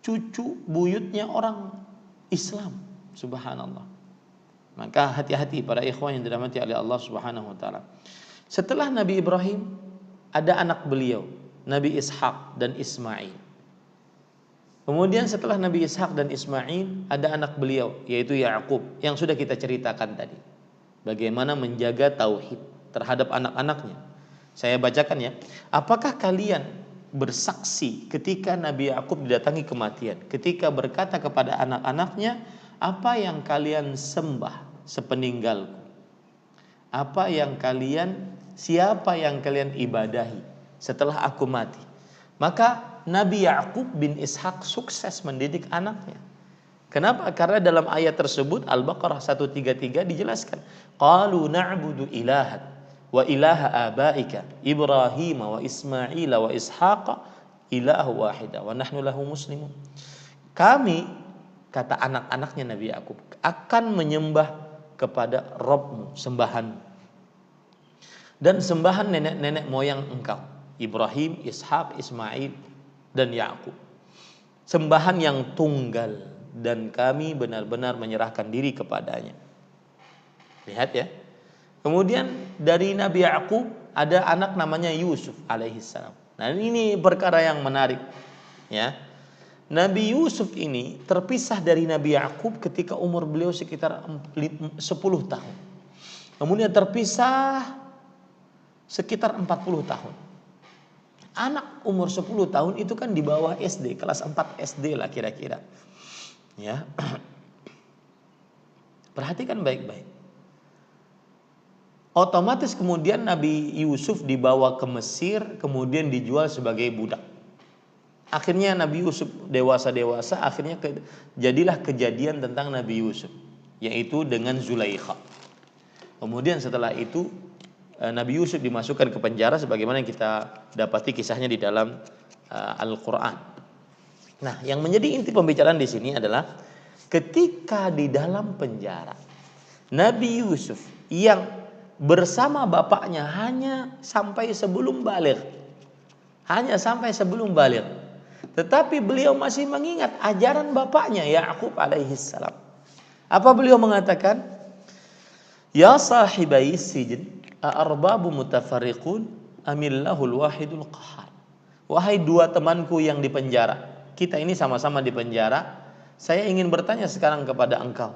cucu buyutnya orang Islam, subhanallah. Maka hati-hati para ikhwan yang dirahmati oleh Allah Subhanahu wa taala. Setelah Nabi Ibrahim, ada anak beliau, Nabi Ishaq dan Ismail. Kemudian setelah Nabi Ishaq dan Ismail, ada anak beliau, yaitu Ya'qub, yang sudah kita ceritakan tadi. Bagaimana menjaga tauhid terhadap anak-anaknya. Saya bacakan ya. Apakah kalian bersaksi ketika Nabi Ya'qub didatangi kematian, ketika berkata kepada anak-anaknya, apa yang kalian sembah sepeninggalku? Siapa yang kalian ibadahi setelah aku mati? Maka Nabi Ya'qub bin Ishaq sukses mendidik anaknya. Kenapa? Karena dalam ayat tersebut Al-Baqarah 133 dijelaskan, qalu na'budu ilahat wa ilaha abaika Ibrahim wa Ismail wa Ishaq ilahu wahida wa nahnu lahu muslimun. Kami, kata anak-anaknya Nabi Ya'qub, akan menyembah kepada Rabbmu, sembahanmu, dan sembahan nenek-nenek moyang engkau, Ibrahim, Ishaq, Ismail, dan Ya'qub, sembahan yang tunggal, dan kami benar-benar menyerahkan diri kepadanya. Lihat ya. Kemudian dari Nabi Ya'qub ada anak namanya Yusuf alaihissalam. Nah, ini perkara yang menarik ya. Nabi Yusuf ini terpisah dari Nabi Ya'qub ketika umur beliau sekitar 10 tahun. Kemudian terpisah sekitar 40 tahun. Anak umur 10 tahun itu kan di bawah SD, kelas 4 SD lah kira-kira. Ya. Perhatikan baik-baik. Otomatis kemudian Nabi Yusuf dibawa ke Mesir, kemudian dijual sebagai budak. Akhirnya Nabi Yusuf dewasa, akhirnya jadilah kejadian tentang Nabi Yusuf, yaitu dengan Zulaikha. Kemudian setelah itu Nabi Yusuf dimasukkan ke penjara sebagaimana yang kita dapati kisahnya di dalam Al-Qur'an. Nah, yang menjadi inti pembicaraan di sini adalah ketika di dalam penjara Nabi Yusuf yang bersama bapaknya hanya sampai sebelum baligh. Tetapi beliau masih mengingat ajaran bapaknya Ya'qub alaihissalam. Apa beliau mengatakan? Ya sahibai sijn, a'arbabu mutafarriqun amillahul wahidul qahar. Wahai dua temanku yang di penjara, kita ini sama-sama di penjara. Saya ingin bertanya sekarang kepada engkau,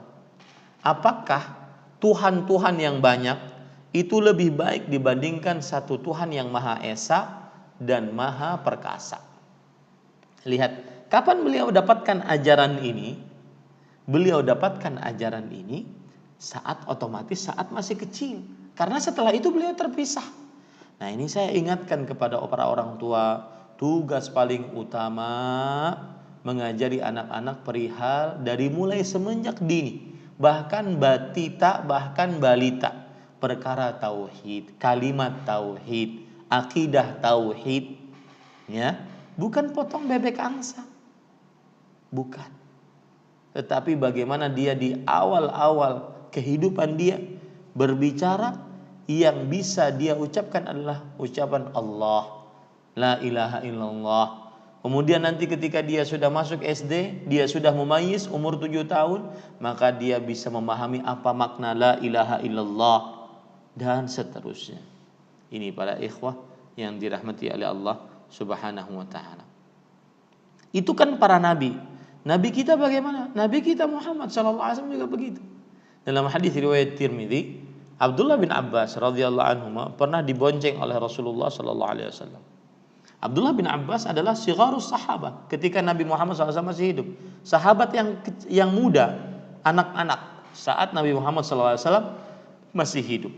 apakah Tuhan-Tuhan yang banyak itu lebih baik dibandingkan satu Tuhan yang Maha Esa dan Maha Perkasa? Lihat, kapan beliau dapatkan ajaran ini? Beliau dapatkan ajaran ini saat masih kecil. Karena setelah itu beliau terpisah. Nah, ini saya ingatkan kepada para orang tua, tugas paling utama mengajari anak-anak perihal dari mulai semenjak dini, bahkan batita, bahkan balita, perkara tauhid, kalimat tauhid, akidah tauhid, ya, bukan potong bebek angsa, bukan. Tetapi bagaimana dia di awal-awal kehidupan dia berbicara, yang bisa dia ucapkan adalah ucapan Allah, la ilaha illallah. Kemudian nanti ketika dia sudah masuk SD, dia sudah mumayyiz umur 7 tahun, maka dia bisa memahami apa makna la ilaha illallah dan seterusnya. Ini para ikhwah yang dirahmati oleh Allah Subhanahu wa taala. Itu kan para nabi. Nabi kita bagaimana? Nabi kita Muhammad sallallahu alaihi wasallam juga begitu. Dalam hadis riwayat Tirmidzi, Abdullah bin Abbas radhiyallahu anhu pernah dibonceng oleh Rasulullah sallallahu alaihi wasallam. Abdullah bin Abbas adalah sigharus sahabat ketika Nabi Muhammad SAW masih hidup. Sahabat yang muda, anak-anak saat Nabi Muhammad SAW masih hidup.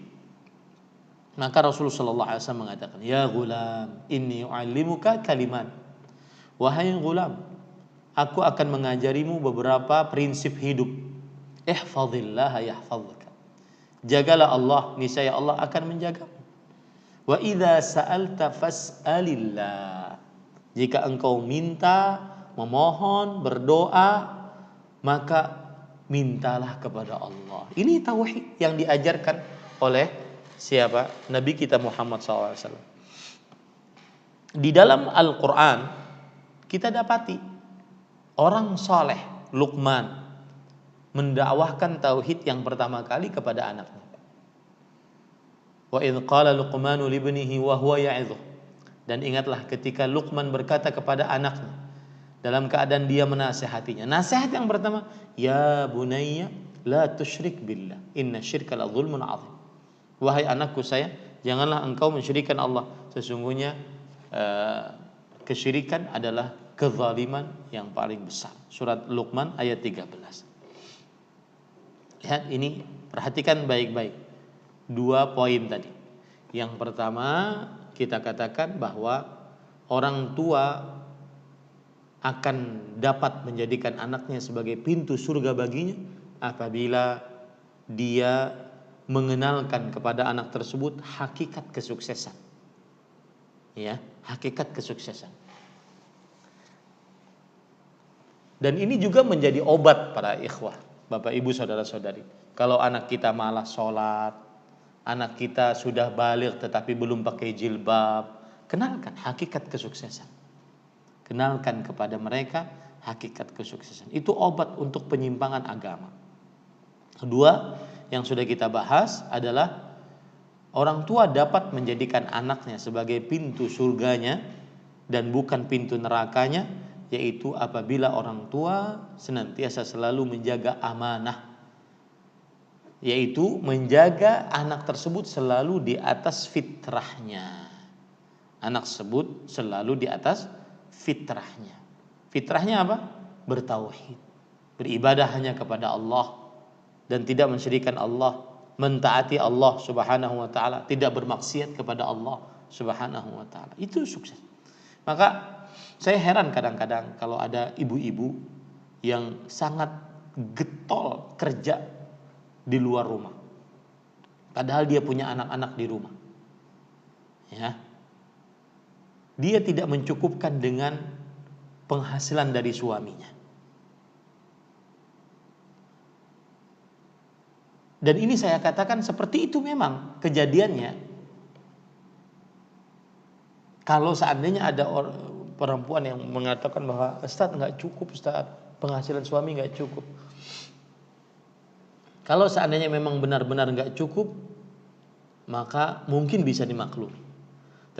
Maka Rasulullah SAW mengatakan, ya gulam, inni u'allimuka kalimat. Wahai gulam, aku akan mengajarimu beberapa prinsip hidup. Ihfazillah yahfazka. Jagalah Allah, niscaya Allah akan menjagamu. Wa idza sa'alta fas'alillah. Jika engkau minta, memohon, berdoa, maka mintalah kepada Allah. Ini tauhid yang diajarkan oleh siapa? Nabi kita Muhammad SAW. Di dalam Al-Quran kita dapati orang soleh Luqman mendakwahkan tauhid yang pertama kali kepada anaknya. Wa idz qala Luqmanu libnihi wa huwa ya'idhu. Dan ingatlah ketika Luqman berkata kepada anaknya dalam keadaan dia menasihatinya. Nasihat yang pertama, ya bunayya la tusyrik billah, inna syirka la dzulmun 'adzim. Wahai anakku sayang, janganlah engkau mensyirikkan Allah. Sesungguhnya kesyirikan adalah kezaliman yang paling besar. Surat Luqman ayat 13. Lihat ini, perhatikan baik-baik. 2 poin tadi. Yang pertama, kita katakan bahwa orang tua akan dapat menjadikan anaknya sebagai pintu surga baginya apabila dia mengenalkan kepada anak tersebut hakikat kesuksesan. Ya, hakikat kesuksesan. Dan ini juga menjadi obat para ikhwah, Bapak Ibu saudara-saudari. Kalau anak kita malas sholat, anak kita sudah baligh tetapi belum pakai jilbab, kenalkan hakikat kesuksesan. Kenalkan kepada mereka hakikat kesuksesan. Itu obat untuk penyimpangan agama. Kedua, yang sudah kita bahas adalah orang tua dapat menjadikan anaknya sebagai pintu surganya dan bukan pintu nerakanya, yaitu apabila orang tua senantiasa selalu menjaga amanah, yaitu menjaga anak tersebut selalu di atas fitrahnya. Anak tersebut selalu di atas fitrahnya. Fitrahnya apa? Bertauhid, beribadah hanya kepada Allah dan tidak mensyirikkan Allah, mentaati Allah Subhanahu wa taala, tidak bermaksiat kepada Allah Subhanahu wa taala. Itu sukses. Maka Saya heran kadang-kadang kalau ada ibu-ibu yang sangat getol kerja di luar rumah. Padahal dia punya anak-anak di rumah. Ya. Dia tidak mencukupkan dengan penghasilan dari suaminya. Dan ini saya katakan seperti itu memang kejadiannya. Kalau seandainya ada perempuan yang mengatakan bahwa Ustaz nggak cukup, Ustaz, penghasilan suami nggak cukup. Kalau seandainya memang benar-benar nggak cukup, maka mungkin bisa dimaklumi.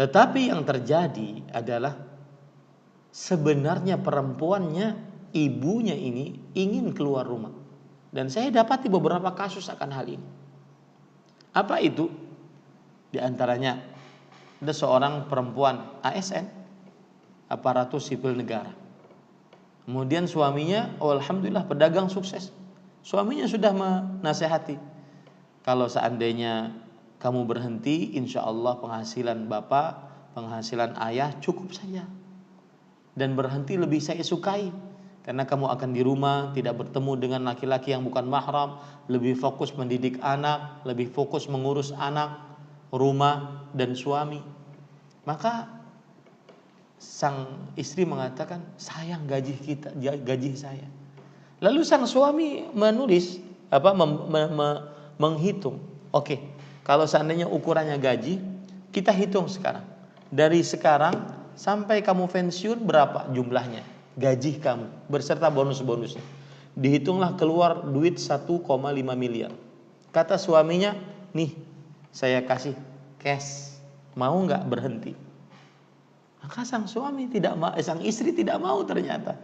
Tetapi yang terjadi adalah sebenarnya perempuannya, ibunya ini ingin keluar rumah. Dan saya dapati beberapa kasus akan hal ini. Apa itu? Di antaranya ada seorang perempuan ASN, aparatus sipil negara. Kemudian suaminya, alhamdulillah pedagang sukses. Suaminya sudah menasehati, kalau seandainya kamu berhenti, insya Allah penghasilan bapak, penghasilan ayah cukup saja. Dan berhenti lebih saya sukai, karena kamu akan di rumah, tidak bertemu dengan laki-laki yang bukan mahram, lebih fokus mendidik anak, lebih fokus mengurus anak, rumah, dan suami. Maka sang istri mengatakan, sayang gaji saya. Lalu sang suami menulis, menghitung. Oke, kalau seandainya ukurannya gaji, kita hitung sekarang. Dari sekarang sampai kamu pensiun berapa jumlahnya? Gaji kamu berserta bonus-bonusnya. Dihitunglah keluar duit 1,5 miliar. Kata suaminya, nih saya kasih cash, mau nggak berhenti? Maka sang istri tidak mau ternyata.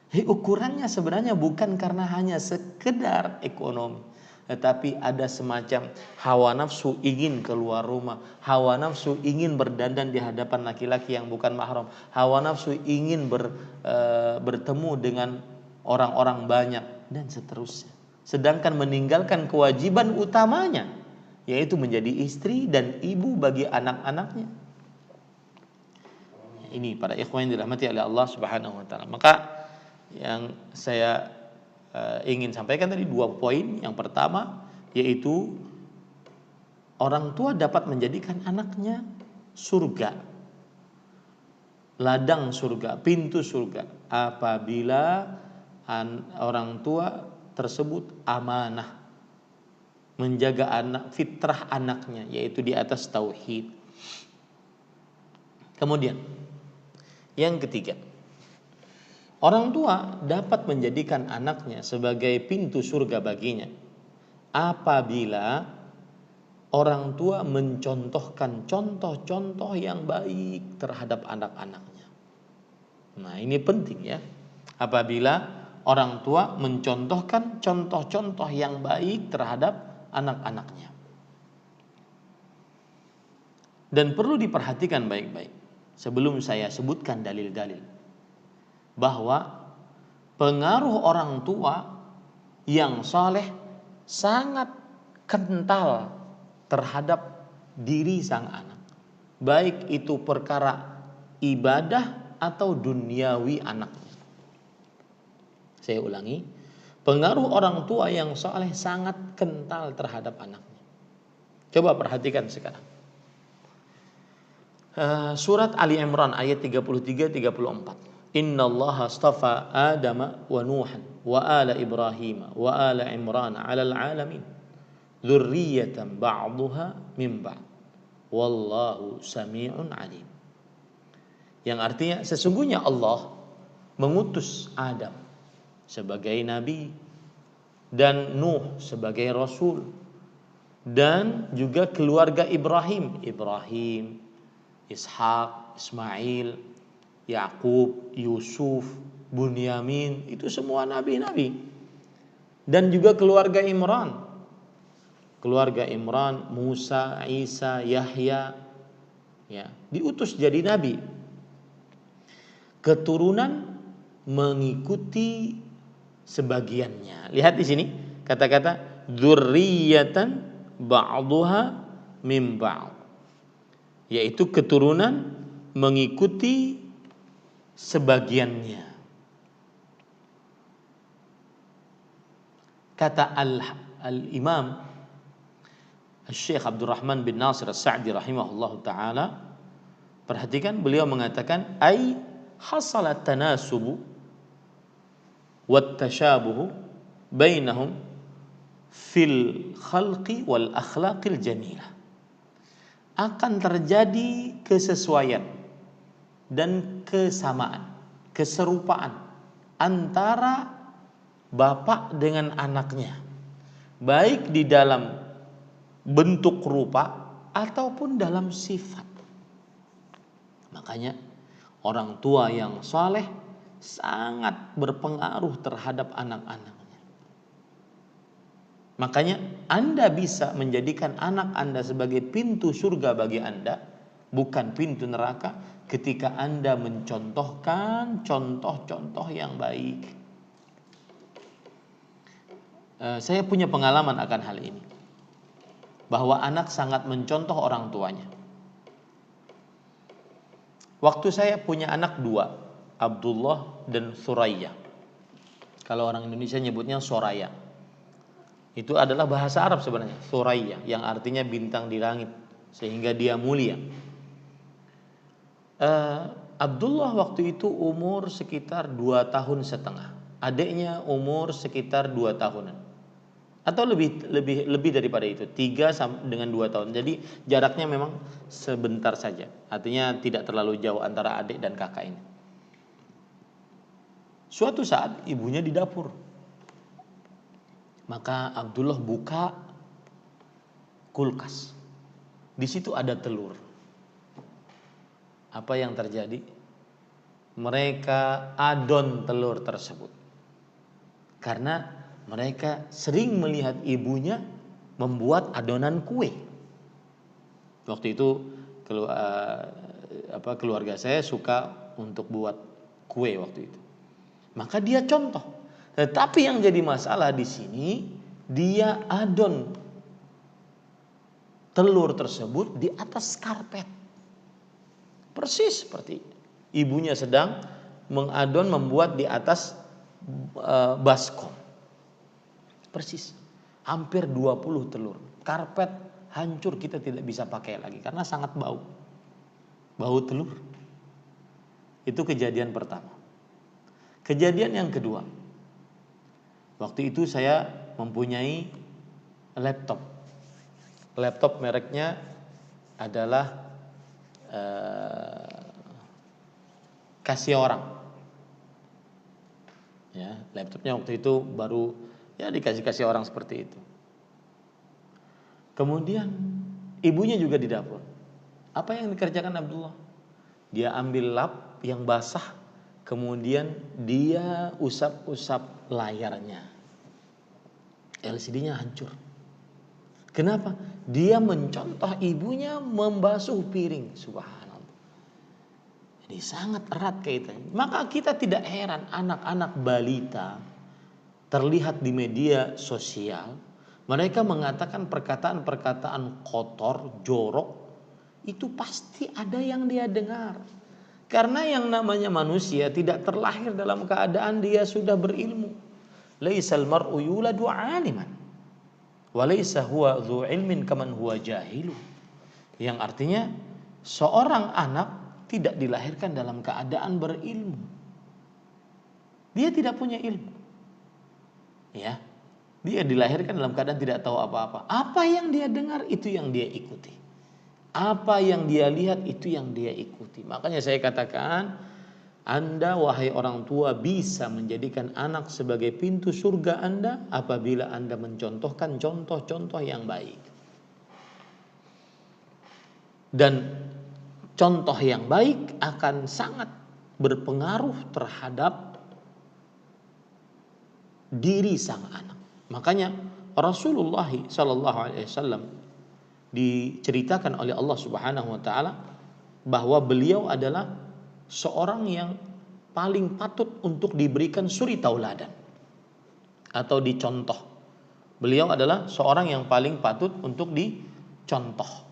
Ukurannya sebenarnya bukan karena hanya sekedar ekonomi, tetapi ada semacam hawa nafsu ingin keluar rumah, hawa nafsu ingin berdandan di hadapan laki-laki yang bukan mahram, hawa nafsu ingin bertemu dengan orang-orang banyak, dan seterusnya. Sedangkan meninggalkan kewajiban utamanya, yaitu menjadi istri dan ibu bagi anak-anaknya. Ini para ikhwan yang dirahmati oleh Allah Subhanahu wa taala. Maka yang saya ingin sampaikan tadi 2 poin. Yang pertama yaitu orang tua dapat menjadikan anaknya surga, ladang surga, pintu surga, apabila orang tua tersebut amanah menjaga fitrah anaknya, yaitu di atas tauhid. Kemudian yang ketiga, orang tua dapat menjadikan anaknya sebagai pintu surga baginya apabila orang tua mencontohkan contoh-contoh yang baik terhadap anak-anaknya. Nah, ini penting ya. Apabila orang tua mencontohkan contoh-contoh yang baik terhadap anak-anaknya. Dan perlu diperhatikan baik-baik sebelum saya sebutkan dalil-dalil, bahwa pengaruh orang tua yang saleh sangat kental terhadap diri sang anak, baik itu perkara ibadah atau duniawi anaknya. Saya ulangi, pengaruh orang tua yang saleh sangat kental terhadap anaknya. Coba perhatikan sekarang. Surat Ali Imran ayat 33-34. Innallaha astafa Adama wa Nuhan wa ala Ibrahim wa ala Imran 'alal 'alamin dzurriyyatan ba'dhuha min ba'd wallahu samii'un 'alim. Yang artinya sesungguhnya Allah mengutus Adam sebagai nabi dan Nuh sebagai rasul dan juga keluarga Ibrahim, Ishak, Ismail, Yakub, Yusuf, Bunyamin, itu semua nabi-nabi. Dan juga keluarga Imran, Musa, Isa, Yahya, ya, diutus jadi nabi. Keturunan mengikuti sebagiannya. Lihat di sini kata-kata dzurriyyatan ba'dhuha min ba'd, yaitu keturunan mengikuti sebagiannya. Kata Al-Imam Syekh Abdurrahman bin Nasir As-Sa'di rahimahullahu taala, perhatikan, beliau mengatakan ai hasalat tanasubu wat tashabuhu bainahum fil khalqi wal akhlaqil jamilah. Akan terjadi kesesuaian dan kesamaan, keserupaan antara bapak dengan anaknya, baik di dalam bentuk rupa ataupun dalam sifat. Makanya orang tua yang saleh sangat berpengaruh terhadap anak-anaknya. Makanya Anda bisa menjadikan anak Anda sebagai pintu surga bagi Anda, bukan pintu neraka, ketika Anda mencontohkan contoh-contoh yang baik. Saya punya pengalaman akan hal ini, bahwa anak sangat mencontoh orang tuanya. Waktu saya punya anak dua, Abdullah dan Suraya. Kalau orang Indonesia nyebutnya Soraya. Itu adalah bahasa Arab sebenarnya, Suraya, yang artinya bintang di langit, sehingga dia mulia. Abdullah waktu itu umur sekitar 2 tahun setengah. Adiknya umur sekitar 2 tahunan. Atau lebih daripada itu, 3 dengan 2 tahun. Jadi jaraknya memang sebentar saja. Artinya tidak terlalu jauh antara adik dan kakak ini. Suatu saat ibunya di dapur. Maka Abdullah buka kulkas. Di situ ada telur. Apa yang terjadi? Mereka adon telur tersebut. Karena mereka sering melihat ibunya membuat adonan kue. Waktu itu keluarga saya suka untuk buat kue waktu itu. Maka dia contoh. Tetapi yang jadi masalah di sini, dia adon telur tersebut di atas karpet. Persis seperti ibunya sedang mengadon, membuat di atas baskom. Persis. Hampir 20 telur. Karpet hancur, kita tidak bisa pakai lagi karena sangat bau. Bau telur. Itu kejadian pertama. Kejadian yang kedua. Waktu itu saya mempunyai laptop. Laptop mereknya adalah kasih orang. Ya, laptopnya waktu itu baru dikasih orang seperti itu. Kemudian ibunya juga di dapur. Apa yang dikerjakan Abdullah? Dia ambil lap yang basah, kemudian dia usap-usap layarnya. LCD-nya hancur. Kenapa? Dia mencontoh ibunya membasuh piring. Subhanallah. Jadi sangat erat kaitannya. Maka kita tidak heran anak-anak balita terlihat di media sosial, mereka mengatakan perkataan-perkataan kotor, jorok, itu pasti ada yang dia dengar. Karena yang namanya manusia tidak terlahir dalam keadaan dia sudah berilmu. Laisal mar'u yuladu 'aliman wa laisa huwa dzu ilmin kaman huwa jahilu. Yang artinya seorang anak tidak dilahirkan dalam keadaan berilmu. Dia tidak punya ilmu. Ya, dia dilahirkan dalam keadaan tidak tahu apa-apa. Apa yang dia dengar itu yang dia ikuti. Apa yang dia lihat itu yang dia ikuti. Makanya saya katakan, Anda wahai orang tua bisa menjadikan anak sebagai pintu surga Anda apabila Anda mencontohkan contoh-contoh yang baik. Dan contoh yang baik akan sangat berpengaruh terhadap diri sang anak. Makanya Rasulullah SAW diceritakan oleh Allah Subhanahu Wa Taala bahwa beliau adalah seorang yang paling patut untuk diberikan suri tauladan atau dicontoh. Beliau adalah seorang yang paling patut untuk dicontoh.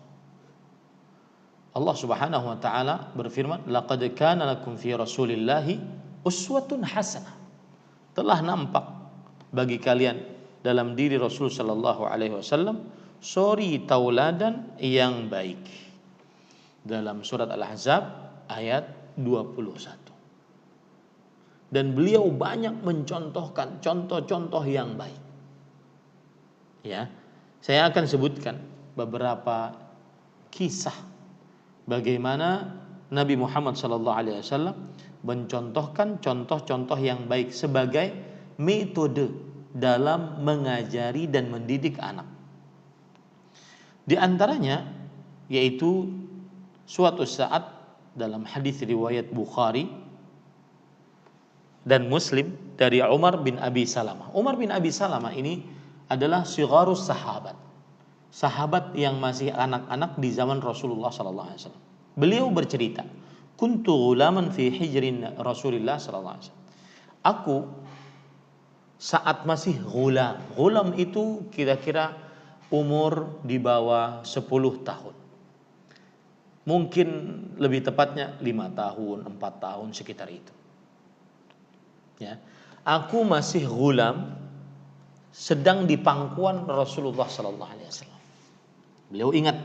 Allah Subhanahu wa taala berfirman, "Laqad kana lakum fi Rasulillahi uswatun hasanah." Telah nampak bagi kalian dalam diri Rasul sallallahu alaihi wasallam suri tauladan yang baik. Dalam surat Al-Ahzab ayat 21. Dan beliau banyak mencontohkan contoh-contoh yang baik. Ya. Saya akan sebutkan beberapa kisah bagaimana Nabi Muhammad SAW mencontohkan contoh-contoh yang baik sebagai metode dalam mengajari dan mendidik anak. Di antaranya yaitu suatu saat dalam hadis riwayat Bukhari dan Muslim dari Umar bin Abi Salamah. Umar bin Abi Salamah ini adalah sigharus sahabat. Sahabat yang masih anak-anak di zaman Rasulullah sallallahu alaihi wasallam. Beliau bercerita, "Kuntu ghulaman fi hijrin Rasulillah sallallahu alaihi wasallam." Aku saat masih ghulam. Ghulam itu kira-kira umur di bawah 10 tahun. Mungkin lebih tepatnya 5 tahun, 4 tahun sekitar itu. Ya. Aku masih ghulam sedang di pangkuan Rasulullah sallallahu alaihi wasallam. Beliau ingat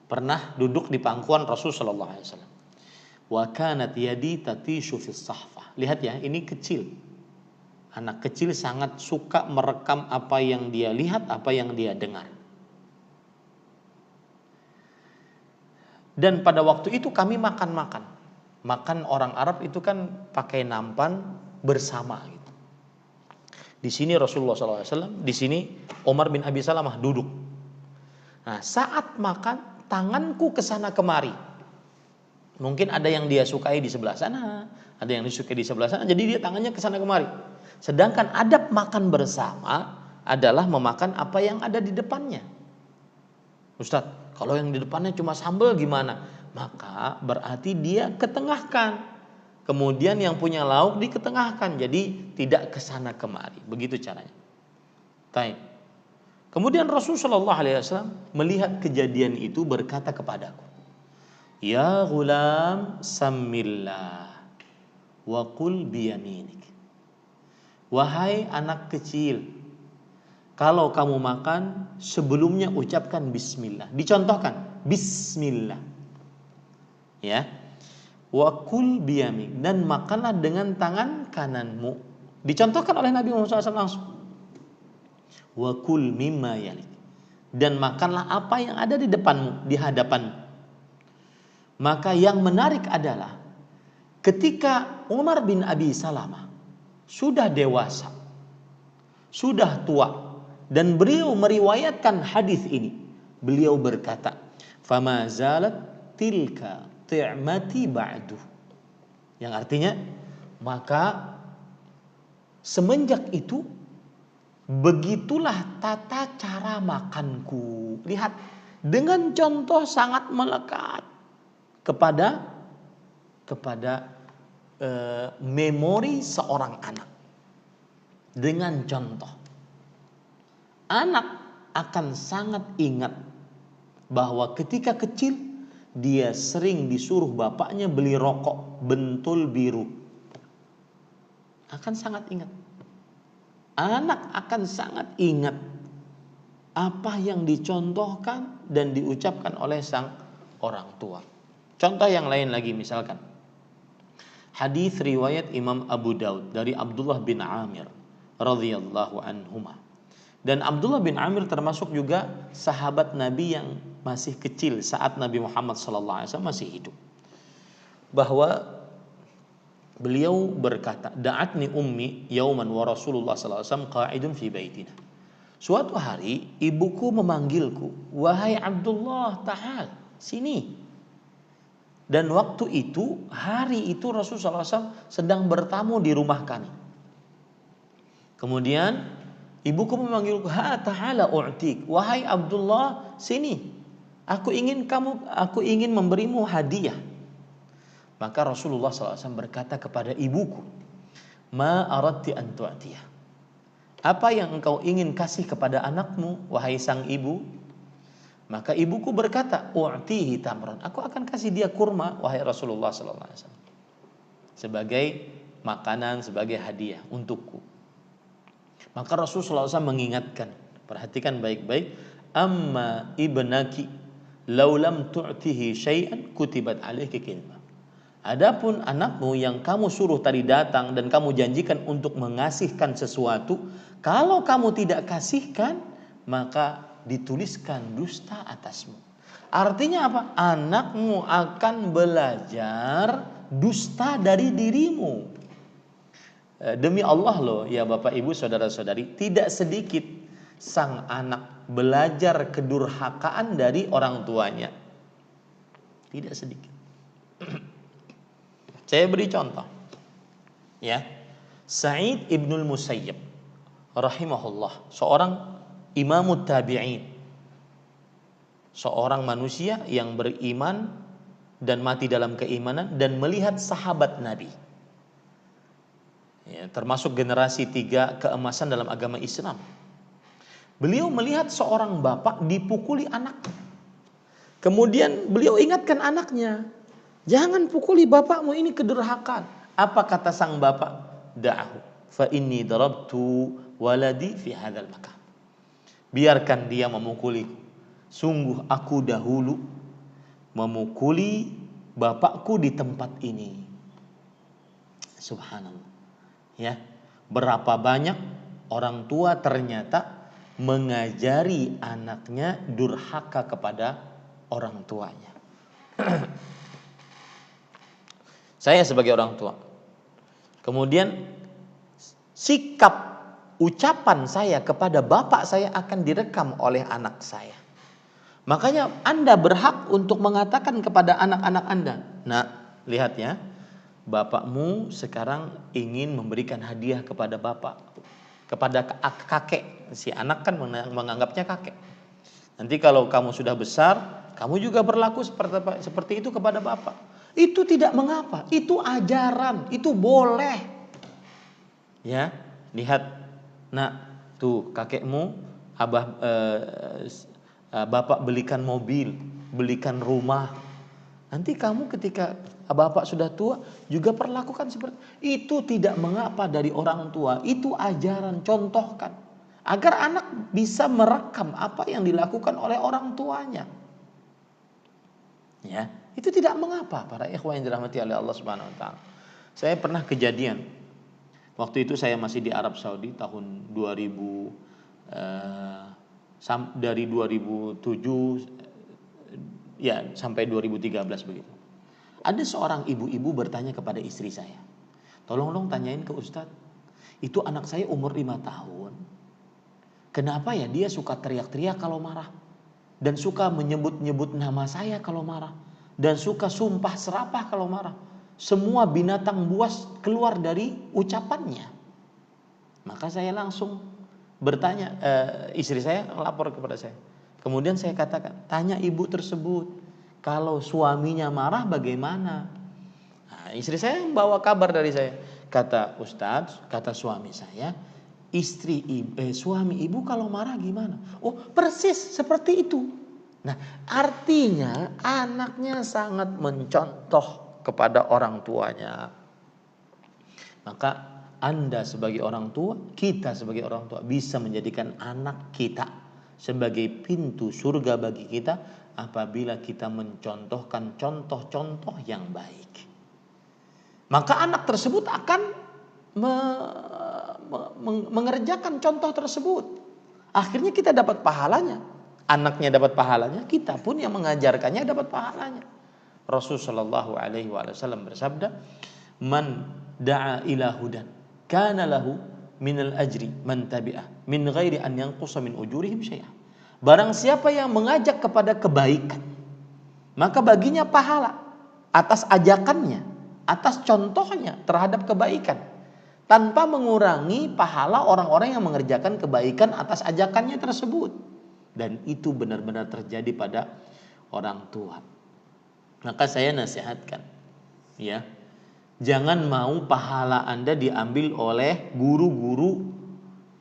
pernah duduk di pangkuan Rasul sallallahu alaihi wasallam. Wa kanat yadi tatishu fis sahfah. Lihat ya, ini kecil. Anak kecil sangat suka merekam apa yang dia lihat, apa yang dia dengar. Dan pada waktu itu kami makan-makan. Makan orang Arab itu kan pakai nampan bersama gitu. Di sini Rasulullah SAW, di sini Umar bin Abi Salamah duduk. Nah, saat makan tanganku kesana kemari. Mungkin ada yang dia sukai di sebelah sana, ada yang disukai di sebelah sana. Jadi dia tangannya kesana kemari. Sedangkan adab makan bersama adalah memakan apa yang ada di depannya. Ustadz, kalau yang di depannya cuma sambal gimana? Maka berarti dia ketengahkan. Kemudian yang punya lauk diketengahkan, jadi tidak kesana kemari. Begitu caranya. Baik. Kemudian Rasulullah SAW melihat kejadian itu berkata kepadaku, "Ya ghulam, sammillah wa qul biyaminik." Wahai anak kecil, kalau kamu makan sebelumnya ucapkan bismillah. Dicontohkan bismillah. Ya. Wa kul biyamik, dan makanlah dengan tangan kananmu. Dicontohkan oleh Nabi Muhammad SAW langsung. Wa kul mimma yalik, dan makanlah apa yang ada di depanmu, di hadapanmu. Maka yang menarik adalah ketika Umar bin Abi Salamah sudah dewasa, sudah tua, dan beliau meriwayatkan hadis ini, beliau berkata, "Fama zalat tilka ti'mati ba'du." Yang artinya, maka semenjak itu begitulah tata cara makanku. Lihat, dengan contoh sangat melekat kepada memori seorang anak. Dengan contoh, anak akan sangat ingat bahwa ketika kecil dia sering disuruh bapaknya beli rokok bentul biru. Akan sangat ingat. Anak akan sangat ingat apa yang dicontohkan dan diucapkan oleh sang orang tua. Contoh yang lain lagi, misalkan hadis riwayat Imam Abu Daud dari Abdullah bin Amir radhiyallahu anhuma. Dan Abdullah bin Amir termasuk juga sahabat Nabi yang masih kecil saat Nabi Muhammad SAW masih hidup. Bahwa beliau berkata, "Da'atni ummi yauman wa Rasulullah SAW qa'idun fi baitina." Suatu hari ibuku memanggilku, "Wahai Abdullah, ta'al, sini." Dan waktu itu, hari itu Rasulullah SAW sedang bertamu di rumah kami. Kemudian ibuku memanggilku, "Ha ta'ala u'tik." "Wahai Abdullah, sini. Aku ingin memberimu hadiah." Maka Rasulullah SAW berkata kepada ibuku, "Ma aradti an tu'tiyah." Apa yang engkau ingin kasih kepada anakmu, wahai sang ibu? Maka ibuku berkata, "U'tihi tamran." Aku akan kasih dia kurma, wahai Rasulullah sallallahu alaihi wasallam. Sebagai makanan, sebagai hadiah untukku. Maka Rasulullah SAW mengingatkan, perhatikan baik-baik, "Amma ibnaki law lam tu'tihi syai'an kutibat alaihi kilmah." Adapun anakmu yang kamu suruh tadi datang dan kamu janjikan untuk mengasihkan sesuatu, kalau kamu tidak kasihkan, maka dituliskan dusta atasmu. Artinya apa? Anakmu akan belajar dusta dari dirimu. Demi Allah loh ya Bapak Ibu saudara-saudari, tidak sedikit sang anak belajar kedurhakaan dari orang tuanya. Tidak sedikit. Saya beri contoh. Ya. Sa'id ibnul Musayyib rahimahullah, seorang imamut tabi'in. Seorang manusia yang beriman dan mati dalam keimanan dan melihat sahabat Nabi. Ya, termasuk generasi 3 keemasan dalam agama Islam. Beliau melihat seorang bapak dipukuli anaknya. Kemudian beliau ingatkan anaknya, "Jangan pukuli bapakmu, ini kedurhakaan." Apa kata sang bapak? "Da'ahu, fa inni darabtu waladi fi hadzal makan." Biarkan dia memukuliku. Sungguh aku dahulu memukuli bapakku di tempat ini. Subhanallah. Ya, berapa banyak orang tua ternyata mengajari anaknya durhaka kepada orang tuanya. Saya sebagai orang tua, kemudian sikap ucapan saya kepada bapak saya akan direkam oleh anak saya. Makanya Anda berhak untuk mengatakan kepada anak-anak Anda, "Nah, lihat ya, bapakmu sekarang ingin memberikan hadiah kepada bapak, kepada kakek." Si anak kan menganggapnya kakek. "Nanti kalau kamu sudah besar, kamu juga berlaku seperti itu kepada bapak." Itu tidak mengapa, itu ajaran, itu boleh. Ya, lihat, "Nak, tuh kakekmu, bapak belikan mobil, belikan rumah. Nanti kamu ketika bapak sudah tua juga perlakukan seperti itu." Tidak mengapa dari orang tua, itu ajaran, contohkan agar anak bisa merekam apa yang dilakukan oleh orang tuanya. Ya, itu tidak mengapa para ikhwan yang dirahmati oleh Allah Subhanahu wa taala. Saya pernah kejadian. Waktu itu saya masih di Arab Saudi tahun 2000, dari 2007 ya sampai 2013 begitu. Ada seorang ibu-ibu bertanya kepada istri saya, "Tolong dong tanyain ke Ustadz, itu anak saya umur 5 tahun. Kenapa ya dia suka teriak-teriak kalau marah? Dan suka menyebut-nyebut nama saya kalau marah. Dan suka sumpah serapah kalau marah. Semua binatang buas keluar dari ucapannya." Maka saya langsung bertanya, istri saya lapor kepada saya. Kemudian saya katakan, "Tanya ibu tersebut, kalau suaminya marah bagaimana?" Nah, istri saya membawa kabar dari saya. Kata Ustadz, kata suami saya, suami ibu kalau marah gimana? Oh, persis seperti itu. Nah, artinya anaknya sangat mencontoh kepada orang tuanya. Maka Anda sebagai orang tua, kita sebagai orang tua bisa menjadikan anak kita sebagai pintu surga bagi kita apabila kita mencontohkan contoh-contoh yang baik. Maka anak tersebut akan mengerjakan contoh tersebut. Akhirnya kita dapat pahalanya. Anaknya dapat pahalanya, kita pun yang mengajarkannya dapat pahalanya. Rasulullah SAW bersabda, "Man da'a ila hudan kana lahu minal ajri man tabi'ah min ghairi an yanqusa min ujurihim syai'ah." Barang siapa yang mengajak kepada kebaikan, maka baginya pahala atas ajakannya, atas contohnya terhadap kebaikan, tanpa mengurangi pahala orang-orang yang mengerjakan kebaikan atas ajakannya tersebut. Dan itu benar-benar terjadi pada orang tua. Maka saya nasihatkan, ya, jangan mau pahala Anda diambil oleh guru-guru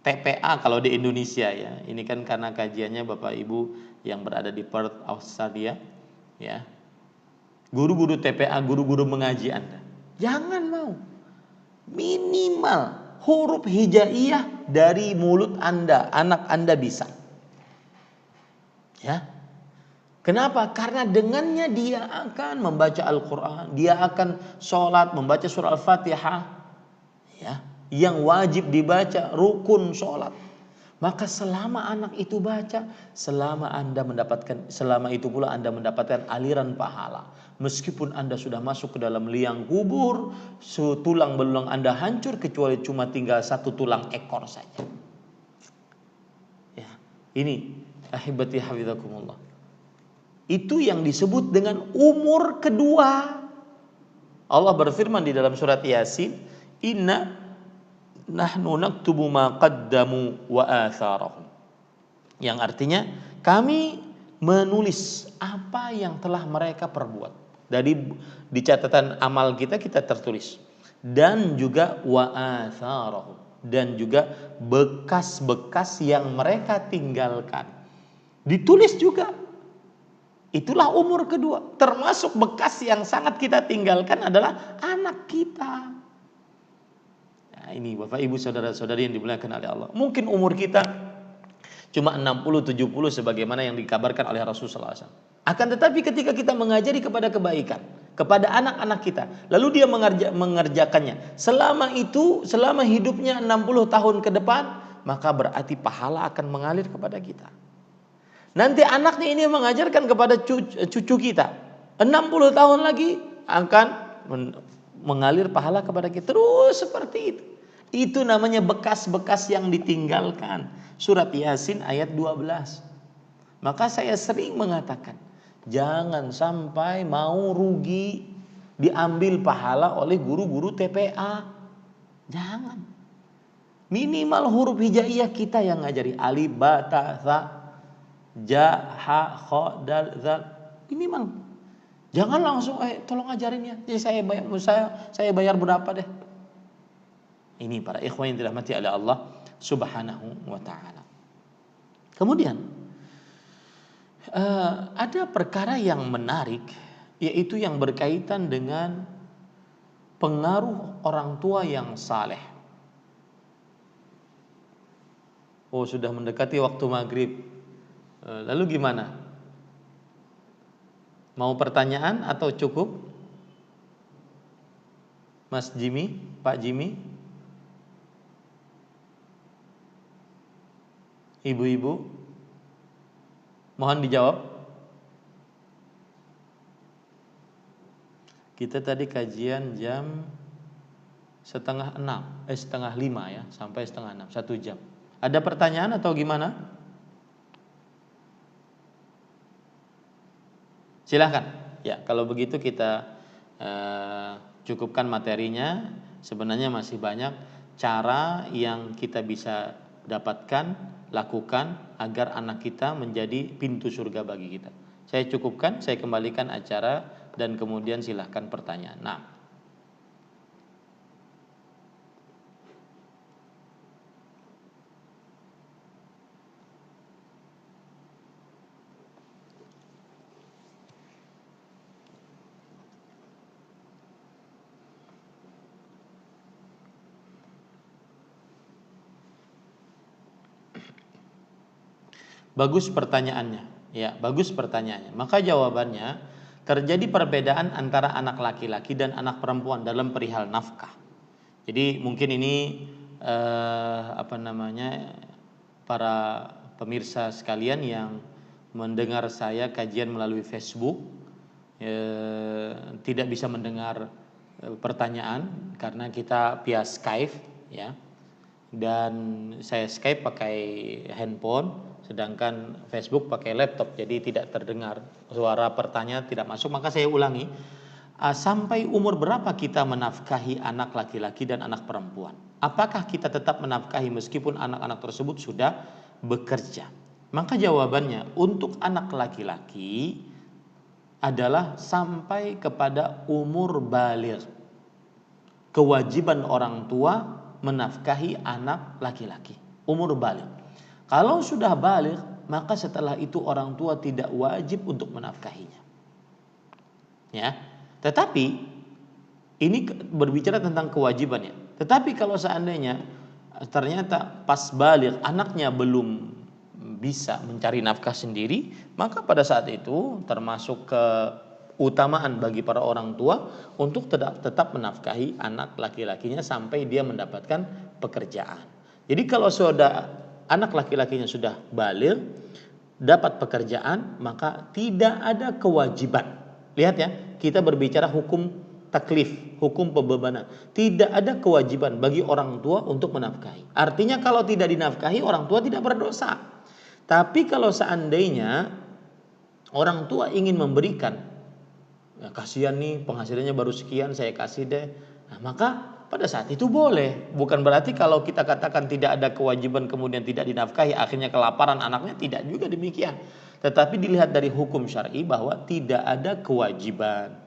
TPA kalau di Indonesia ya. Ini kan karena kajiannya Bapak Ibu yang berada di Perth, Australia ya. Guru-guru TPA, guru-guru mengaji Anda, jangan mau. Minimal huruf hijaiyah dari mulut Anda, anak Anda bisa. Ya. Kenapa? Karena dengannya dia akan membaca Al-Quran, dia akan sholat, membaca surah Al-Fatihah, ya, yang wajib dibaca, rukun sholat. Maka selama anak itu baca, selama itu pula Anda mendapatkan aliran pahala. Meskipun Anda sudah masuk ke dalam liang kubur, tulang belulang Anda hancur kecuali cuma tinggal satu tulang ekor saja. Ya, ini ahibati hafizakumullah. Itu yang disebut dengan umur kedua. Allah berfirman di dalam surat Yasin, "Inna nahnu naktubu ma qaddamu wa atharahum." Yang artinya kami menulis apa yang telah mereka perbuat. Di catatan amal kita tertulis. Dan juga wa atharahum, dan juga bekas-bekas yang mereka tinggalkan ditulis juga. Itulah umur kedua. Termasuk bekas yang sangat kita tinggalkan adalah anak kita. Nah, ini Bapak Ibu saudara-saudari yang dimuliakan oleh Allah. Mungkin umur kita cuma 60-70 sebagaimana yang dikabarkan oleh Rasulullah SAW. Akan tetapi ketika kita mengajari kepada kebaikan kepada anak-anak kita, lalu dia mengerjakannya selama hidupnya 60 tahun ke depan, maka berarti pahala akan mengalir kepada kita. Nanti anaknya ini mengajarkan kepada cucu kita, 60 tahun lagi akan mengalir pahala kepada kita. Terus seperti itu. Itu namanya bekas-bekas yang ditinggalkan. Surat Yasin ayat 12. Maka saya sering mengatakan, jangan sampai mau rugi diambil pahala oleh guru-guru TPA. Jangan. Minimal huruf hijaiyah kita yang ngajari, alif, ba, ta, tha, ja, ha, kha, dal, zal. Minimal. Jangan langsung tolong ajarin ya. Jadi saya bayar berapa deh. Ini para ikhwan yang dirahmati oleh Allah Subhanahu wa taala. Kemudian ada perkara yang menarik, yaitu yang berkaitan dengan pengaruh orang tua yang saleh. Oh, sudah mendekati waktu maghrib. Lalu gimana? Mau pertanyaan atau cukup? Mas Jimmy, Pak Jimmy, ibu-ibu, mohon dijawab. Kita tadi kajian jam 5:30 ya, sampai 5:30, 1 jam. Ada pertanyaan atau gimana? Silahkan. Ya, kalau begitu kita cukupkan materinya. Sebenarnya masih banyak cara yang kita bisa dapatkan, lakukan agar anak kita menjadi pintu surga bagi kita. Saya cukupkan, saya kembalikan acara dan kemudian silahkan pertanyaan. Nah, bagus pertanyaannya. Ya, bagus pertanyaannya. Maka jawabannya, terjadi perbedaan antara anak laki-laki dan anak perempuan dalam perihal nafkah. Jadi mungkin ini para pemirsa sekalian yang mendengar saya kajian melalui Facebook tidak bisa mendengar pertanyaan karena kita via Skype ya. Dan saya Skype pakai handphone, sedangkan Facebook pakai laptop, jadi tidak terdengar suara pertanyaan, tidak masuk. Maka saya ulangi, sampai umur berapa kita menafkahi anak laki-laki dan anak perempuan? Apakah kita tetap menafkahi meskipun anak-anak tersebut sudah bekerja? Maka jawabannya, untuk anak laki-laki adalah sampai kepada umur baligh. Kewajiban orang tua menafkahi anak laki-laki. umur balik. Kalau sudah balik, maka setelah itu orang tua tidak wajib untuk menafkahinya. Ya. Tetapi ini berbicara tentang kewajibannya. Tetapi kalau seandainya ternyata pas balik anaknya belum bisa mencari nafkah sendiri, maka pada saat itu termasuk keutamaan bagi para orang tua untuk tetap menafkahi anak laki-lakinya sampai dia mendapatkan pekerjaan. Jadi kalau sudah anak laki-lakinya sudah balik, dapat pekerjaan, maka tidak ada kewajiban. Lihat ya, kita berbicara hukum taklif, hukum pembebanan. Tidak ada kewajiban bagi orang tua untuk menafkahi. Artinya kalau tidak dinafkahi, orang tua tidak berdosa. Tapi kalau seandainya orang tua ingin memberikan, ya kasihan nih penghasilannya baru sekian, saya kasih deh. Nah, maka pada saat itu boleh. Bukan berarti kalau kita katakan tidak ada kewajiban kemudian tidak dinafkahi, akhirnya kelaparan anaknya, tidak juga demikian. Tetapi dilihat dari hukum syar'i bahwa tidak ada kewajiban.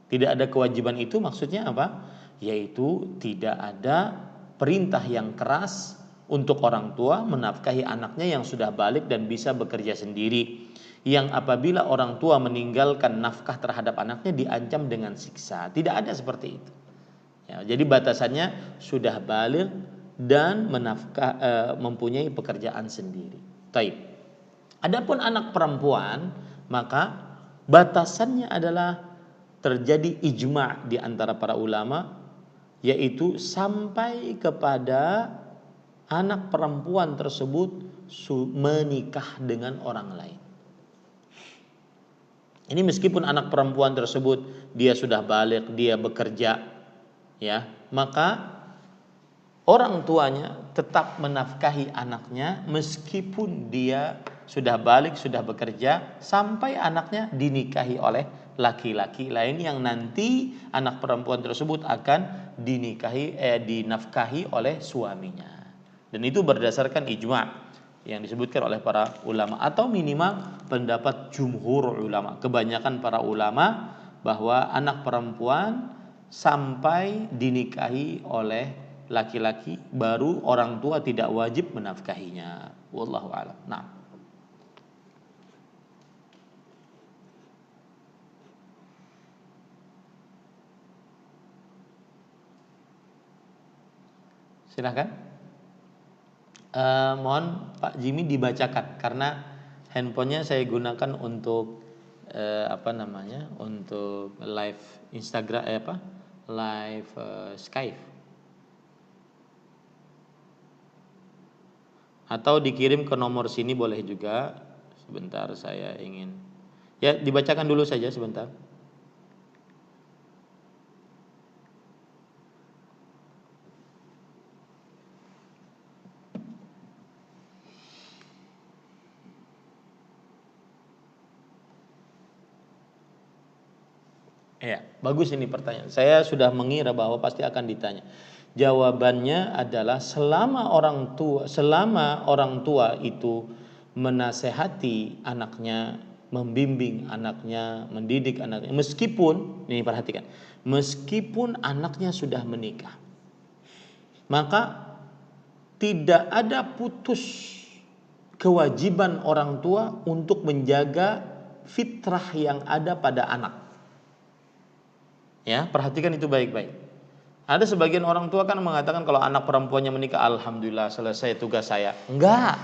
Tidak ada kewajiban itu maksudnya apa? Yaitu tidak ada perintah yang keras untuk orang tua menafkahi anaknya yang sudah balik dan bisa bekerja sendiri. Yang apabila orang tua meninggalkan nafkah terhadap anaknya diancam dengan siksa. Tidak ada seperti itu. Ya, jadi batasannya sudah balik dan mempunyai pekerjaan sendiri. Taib. Adapun anak perempuan, maka batasannya adalah terjadi ijma' di antara para ulama, yaitu sampai kepada anak perempuan tersebut menikah dengan orang lain. Ini meskipun anak perempuan tersebut dia sudah balik, dia bekerja, ya, maka orang tuanya tetap menafkahi anaknya meskipun dia sudah balik, sudah bekerja, sampai anaknya dinikahi oleh laki-laki lain yang nanti anak perempuan tersebut akan dinafkahi oleh suaminya. Dan itu berdasarkan ijma' yang disebutkan oleh para ulama atau minimal pendapat jumhur ulama, kebanyakan para ulama, bahwa anak perempuan sampai dinikahi oleh laki-laki baru orang tua tidak wajib menafkahinya. Wallahu a'lam. Nah, silakan. Mohon Pak Jimmy dibacakan karena handphonenya saya gunakan untuk untuk live Instagram, live Skype. Atau dikirim ke nomor sini boleh juga. Sebentar, saya ingin. Ya, dibacakan dulu saja sebentar. Ya, bagus ini pertanyaan. Saya sudah mengira bahwa pasti akan ditanya. Jawabannya adalah selama orang tua itu menasehati anaknya, membimbing anaknya, mendidik anaknya, meskipun ini perhatikan, meskipun anaknya sudah menikah, maka tidak ada putus kewajiban orang tua untuk menjaga fitrah yang ada pada anak. Ya, perhatikan itu baik-baik. Ada sebagian orang tua kan mengatakan kalau anak perempuannya menikah, alhamdulillah selesai tugas saya. Enggak.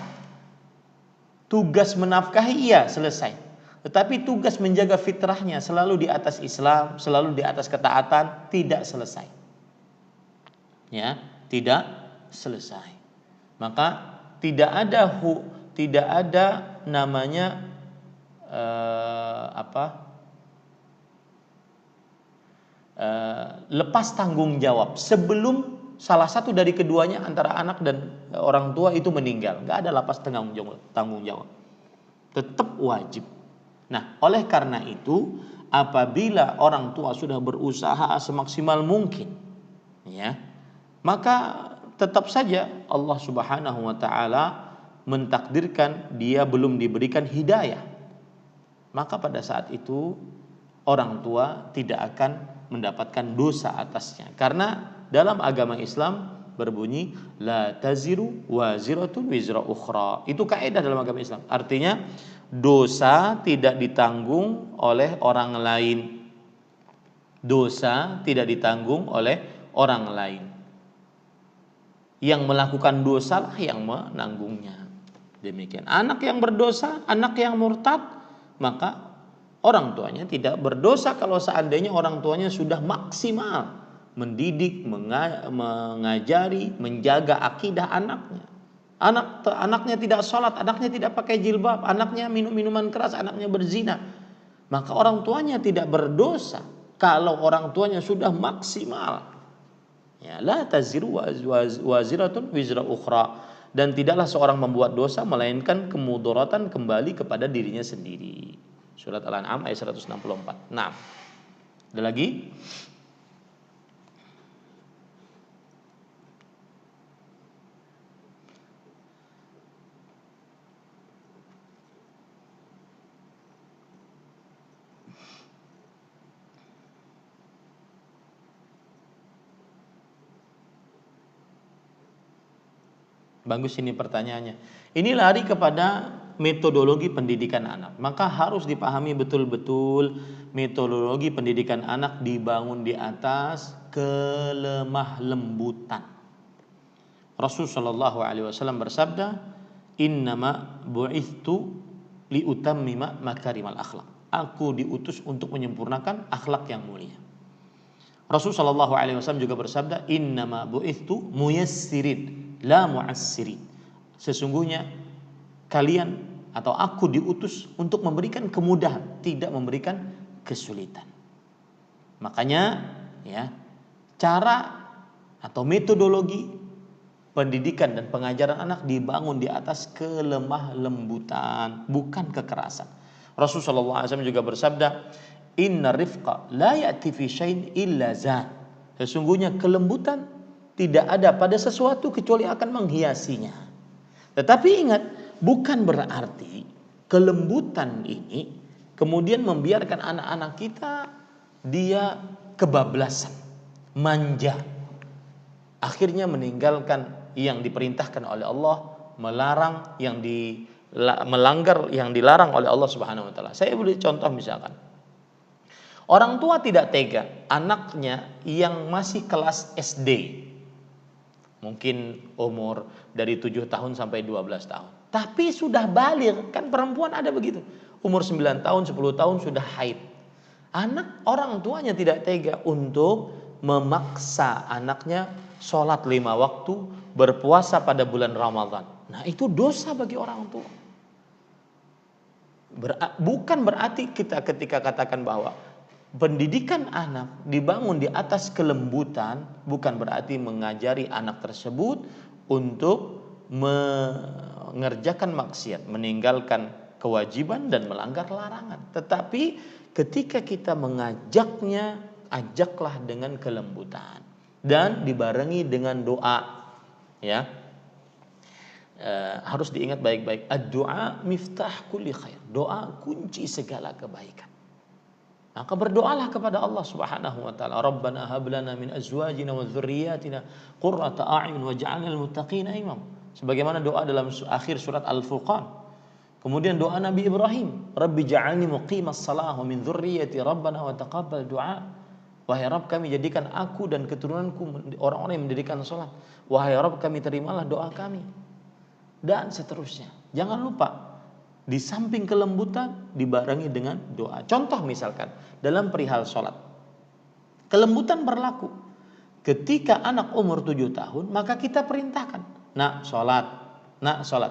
Tugas menafkahi iya selesai. Tetapi tugas menjaga fitrahnya selalu di atas Islam, selalu di atas ketaatan, tidak selesai. Ya, tidak selesai. Maka tidak ada namanya lepas tanggung jawab sebelum salah satu dari keduanya antara anak dan orang tua itu meninggal. Nggak ada lepas tanggung jawab, tetap wajib. Nah, oleh karena itu apabila orang tua sudah berusaha semaksimal mungkin, ya, maka tetap saja Allah Subhanahu wa taala mentakdirkan dia belum diberikan hidayah, maka pada saat itu orang tua tidak akan mendapatkan dosa atasnya. Karena dalam agama Islam berbunyi la taziru waziratun wizra ukhra. Itu kaidah dalam agama Islam. Artinya dosa tidak ditanggung oleh orang lain. Dosa tidak ditanggung oleh orang lain. Yang melakukan dosa lah yang menanggungnya. Demikian. Anak yang berdosa, anak yang murtad, maka orang tuanya tidak berdosa kalau seandainya orang tuanya sudah maksimal mendidik, mengajari, menjaga akidah anaknya. Anaknya tidak sholat, anaknya tidak pakai jilbab, anaknya minum minuman keras, anaknya berzina. Maka orang tuanya tidak berdosa kalau orang tuanya sudah maksimal. Ya, la taziru waziratun wizra ukhra. Dan tidaklah seorang membuat dosa melainkan kemudaratan kembali kepada dirinya sendiri. Surat Al-An'am ayat 164. Nah, ada lagi? Bagus ini pertanyaannya. Ini lari kepada metodologi pendidikan anak. Maka harus dipahami betul-betul metodologi pendidikan anak dibangun di atas kelemah lembutan. Rasul sallallahu alaihi wasallam bersabda, "Innama bu'ithtu liutammima makarimal akhlak." Aku diutus untuk menyempurnakan akhlak yang mulia. Rasul sallallahu alaihi wasallam juga bersabda, "Innama bu'ithtu muyassirin la mu'assirin." Sesungguhnya kalian atau aku diutus untuk memberikan kemudahan, tidak memberikan kesulitan. Makanya ya, cara atau metodologi pendidikan dan pengajaran anak dibangun di atas kelemah lembutan, bukan kekerasan. Rasulullah SAW juga bersabda, "Inna rifqa la ya'ti fi syai'in illa zan." Sesungguhnya kelembutan tidak ada pada sesuatu kecuali akan menghiasinya. Tetapi ingat, bukan berarti kelembutan ini kemudian membiarkan anak-anak kita dia kebablasan, manja. Akhirnya meninggalkan yang diperintahkan oleh Allah, melarang yang melanggar yang dilarang oleh Allah Subhanahu wa taala. Saya beri contoh misalkan. Orang tua tidak tega anaknya yang masih kelas SD, mungkin umur dari 7 tahun sampai 12 tahun. Tapi sudah baligh, kan perempuan ada begitu. Umur 9 tahun, 10 tahun sudah haid. Orang tuanya tidak tega untuk memaksa anaknya sholat 5 waktu, berpuasa pada bulan Ramadan. Nah, itu dosa bagi orang tua. Bukan berarti kita ketika katakan bahwa pendidikan anak dibangun di atas kelembutan, bukan berarti mengajari anak tersebut untuk mengerjakan maksiat, meninggalkan kewajiban dan melanggar larangan. Tetapi ketika kita mengajaknya, ajaklah dengan kelembutan dan dibarengi dengan doa. Ya, harus diingat baik-baik. Ad-du'a miftah kulli khair. Doa kunci segala kebaikan. Maka berdoalah kepada Allah Subhanahu wa taala, Rabbana hab lana min azwajina wa dzurriyyatina qurrata a'yun waj'alna lil muttaqina imam. Sebagaimana doa dalam akhir surat Al-Furqan. Kemudian doa Nabi Ibrahim, Rabbi ja'alni muqimas shalah wa min dzurriyyati rabbana wa taqabbal du'a. Wahai Rabb, kami jadikan aku dan keturunanku orang-orang yang mendirikan salat. Wahai Rabb, kami terimalah doa kami. Dan seterusnya. Jangan lupa, di samping kelembutan dibarengi dengan doa. Contoh misalkan dalam perihal sholat, kelembutan berlaku. Ketika anak umur 7 tahun, maka kita perintahkan, nak sholat.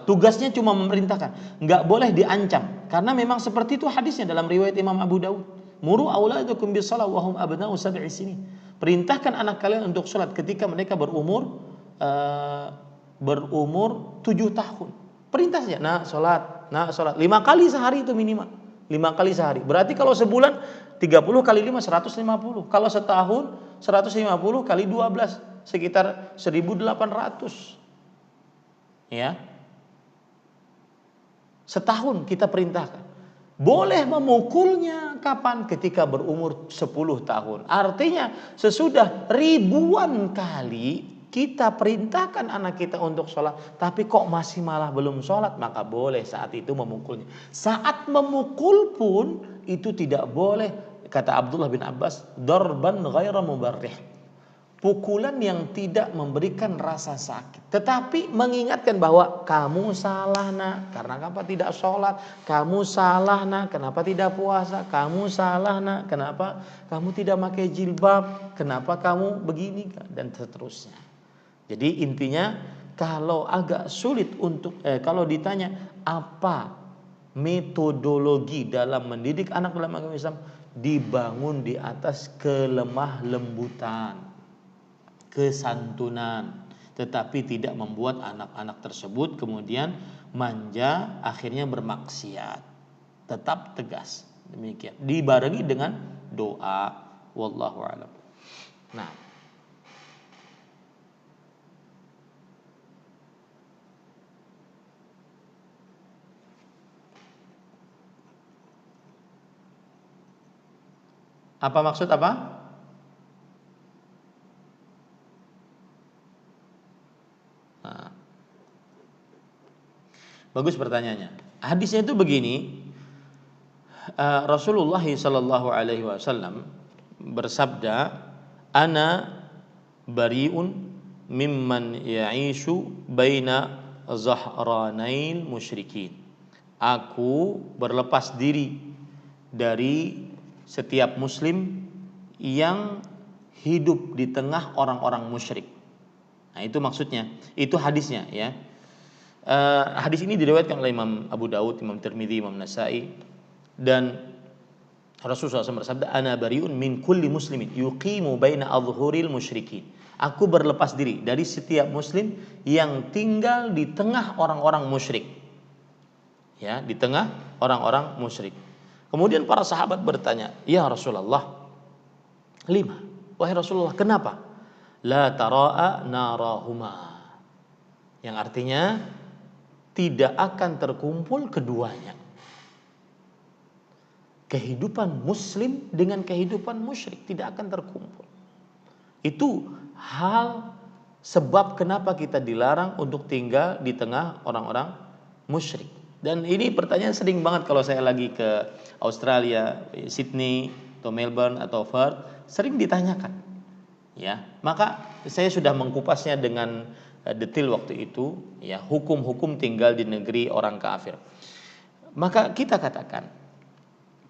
Tugasnya cuma memerintahkan, nggak boleh diancam. Karena memang seperti itu hadisnya dalam riwayat Imam Abu Daud. Muru auladakum bis-shalah wa hum abna'u sab'i sinin. Perintahkan anak kalian untuk sholat ketika mereka berumur 7 tahun. Perintah saja, nak sholat. 5 kali sehari itu minimal. 5 kali sehari. Berarti kalau sebulan 30 kali 5 150. Kalau setahun 150 kali 12 sekitar 1.800. Ya. Setahun kita perintahkan. Boleh memukulnya kapan? Ketika berumur 10 tahun. Artinya sesudah ribuan kali kita perintahkan anak kita untuk sholat, tapi kok masih malah belum sholat, maka boleh saat itu memukulnya. Saat memukul pun itu tidak boleh, kata Abdullah bin Abbas, darban ghaira mubarrih. Pukulan yang tidak memberikan rasa sakit, tetapi mengingatkan bahwa kamu salah nak, karena kenapa tidak sholat, kamu salah nak, kenapa tidak puasa, kamu salah nak, kenapa kamu tidak pakai jilbab, kenapa kamu begini, dan seterusnya. Jadi intinya kalau agak sulit untuk kalau ditanya apa metodologi dalam mendidik anak dalam agama Islam, dibangun di atas kelemah lembutan, kesantunan, tetapi tidak membuat anak-anak tersebut kemudian manja akhirnya bermaksiat. Tetap tegas. Demikian. Dibarengi dengan doa. Wallahu a'lam. Nah, apa maksud apa? Nah, bagus pertanyaannya. Hadisnya itu begini, Rasulullah Shallallahu Alaihi Wasallam bersabda, "Ana bariun mimman ya'ishu baina zahranail musyrikin." Aku berlepas diri dari setiap muslim yang hidup di tengah orang-orang musyrik. Nah, itu maksudnya, itu hadisnya ya. Hadis ini diriwayatkan oleh Imam Abu Daud, Imam Tirmidzi, Imam Nasai, dan Rasulullah SAW bersabda, "Ana bariun min kulli muslimin yuqimu baina adhhuril musyrikin." Aku berlepas diri dari setiap muslim yang tinggal di tengah orang-orang musyrik. Ya, di tengah orang-orang musyrik. Kemudian para sahabat bertanya, "Ya Rasulullah, lima? Wahai Rasulullah, kenapa?" La tara'a narahuma, yang artinya tidak akan terkumpul keduanya, kehidupan muslim dengan kehidupan musyrik tidak akan terkumpul. Itu hal sebab kenapa kita dilarang untuk tinggal di tengah orang-orang musyrik. Dan ini pertanyaan sering banget kalau saya lagi ke Australia, Sydney atau Melbourne atau Perth, sering ditanyakan. Ya, maka saya sudah mengkupasnya dengan detail waktu itu, ya, hukum-hukum tinggal di negeri orang kafir. Maka kita katakan,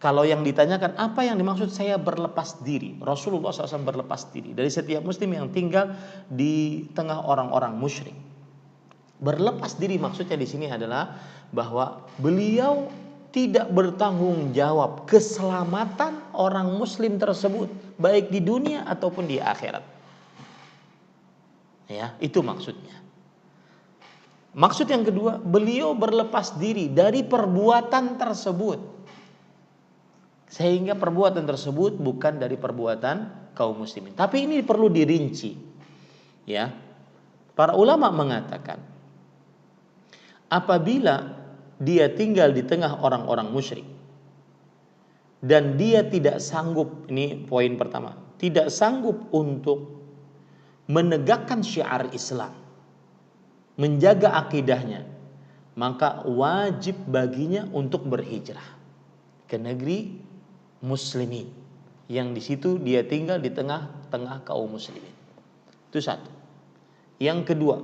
kalau yang ditanyakan apa yang dimaksud saya berlepas diri, Rasulullah SAW berlepas diri dari setiap muslim yang tinggal di tengah orang-orang musyrik. Berlepas diri maksudnya di sini adalah bahwa beliau tidak bertanggung jawab keselamatan orang muslim tersebut baik di dunia ataupun di akhirat. Ya, itu maksudnya. Maksud yang kedua, beliau berlepas diri dari perbuatan tersebut. Sehingga perbuatan tersebut bukan dari perbuatan kaum muslimin. Tapi ini perlu dirinci. Ya. Para ulama mengatakan, apabila dia tinggal di tengah orang-orang musyrik dan dia tidak sanggup, ini poin pertama, tidak sanggup untuk menegakkan syiar Islam, menjaga akidahnya, maka wajib baginya untuk berhijrah ke negeri muslimin yang di situ dia tinggal di tengah-tengah kaum muslimin. Itu satu. Yang kedua,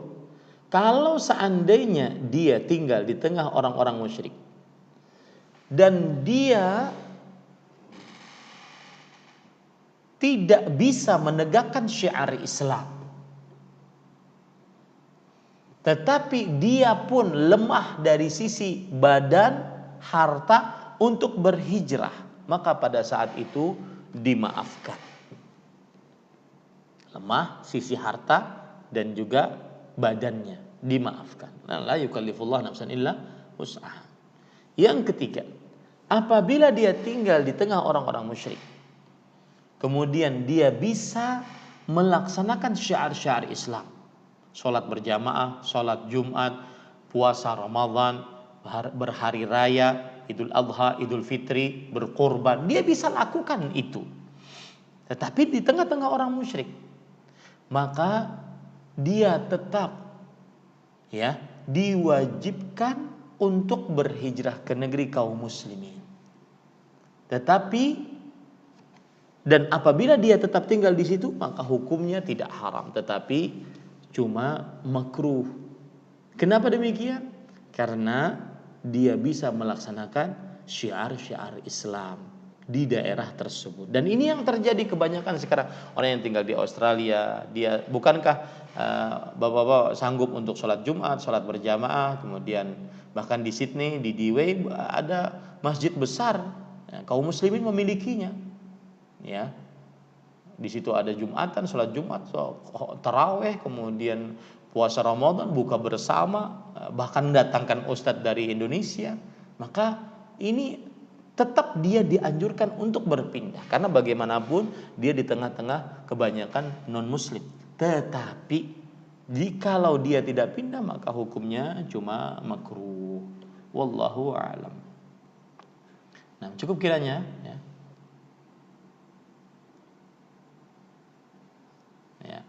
kalau seandainya dia tinggal di tengah orang-orang musyrik dan dia tidak bisa menegakkan syiar Islam, tetapi dia pun lemah dari sisi badan, harta untuk berhijrah, maka pada saat itu dimaafkan. Lemah sisi harta dan juga badannya, dimaafkan. La yukallifullah nafsan illa wus'aha. Yang ketiga, apabila dia tinggal di tengah orang-orang musyrik, kemudian dia bisa melaksanakan syiar-syiar Islam, sholat berjamaah, sholat Jumat, puasa Ramadan, berhari raya, Idul Adha, Idul Fitri, berkorban, dia bisa lakukan itu. Tetapi di tengah-tengah orang musyrik, maka dia tetap ya diwajibkan untuk berhijrah ke negeri kaum muslimin. Tetapi dan apabila dia tetap tinggal di situ maka hukumnya tidak haram tetapi cuma makruh. Kenapa demikian? Karena dia bisa melaksanakan syiar-syiar Islam di daerah tersebut. Dan ini yang terjadi kebanyakan sekarang. Orang yang tinggal di Australia, dia bukankah bapak-bapak sanggup untuk sholat Jumat, sholat berjamaah, kemudian bahkan di Sydney, di Dewey ada masjid besar, ya, kaum muslimin memilikinya, ya. Di situ ada Jumatan, sholat Jumat, taraweh, kemudian puasa Ramadan, buka bersama, bahkan datangkan ustadz dari Indonesia. Maka ini tetap dia dianjurkan untuk berpindah karena bagaimanapun dia di tengah-tengah kebanyakan non muslim. Tetapi jikalau dia tidak pindah maka hukumnya cuma makruh. Wallahu a'lam. Nah, cukup kiranya ya. Ya.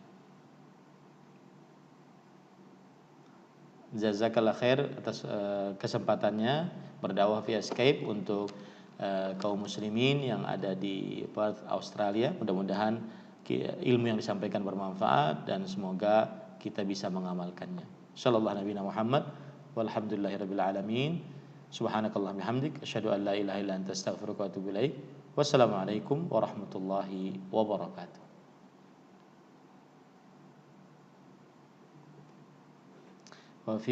Jazakallah khair atas kesempatannya berdakwah via Skype untuk kaum muslimin yang ada di Perth, Australia. Mudah-mudahan ilmu yang disampaikan bermanfaat dan semoga kita bisa mengamalkannya. Sallallahu Nabi Muhammad walhamdulillahirabbil alamin. Subhanakallahumma bihamdik asyhadu an la ilaha illa anta astaghfiruka wa atubu ilaik. Wassalamualaikum warahmatullahi wabarakatuh. Wa fi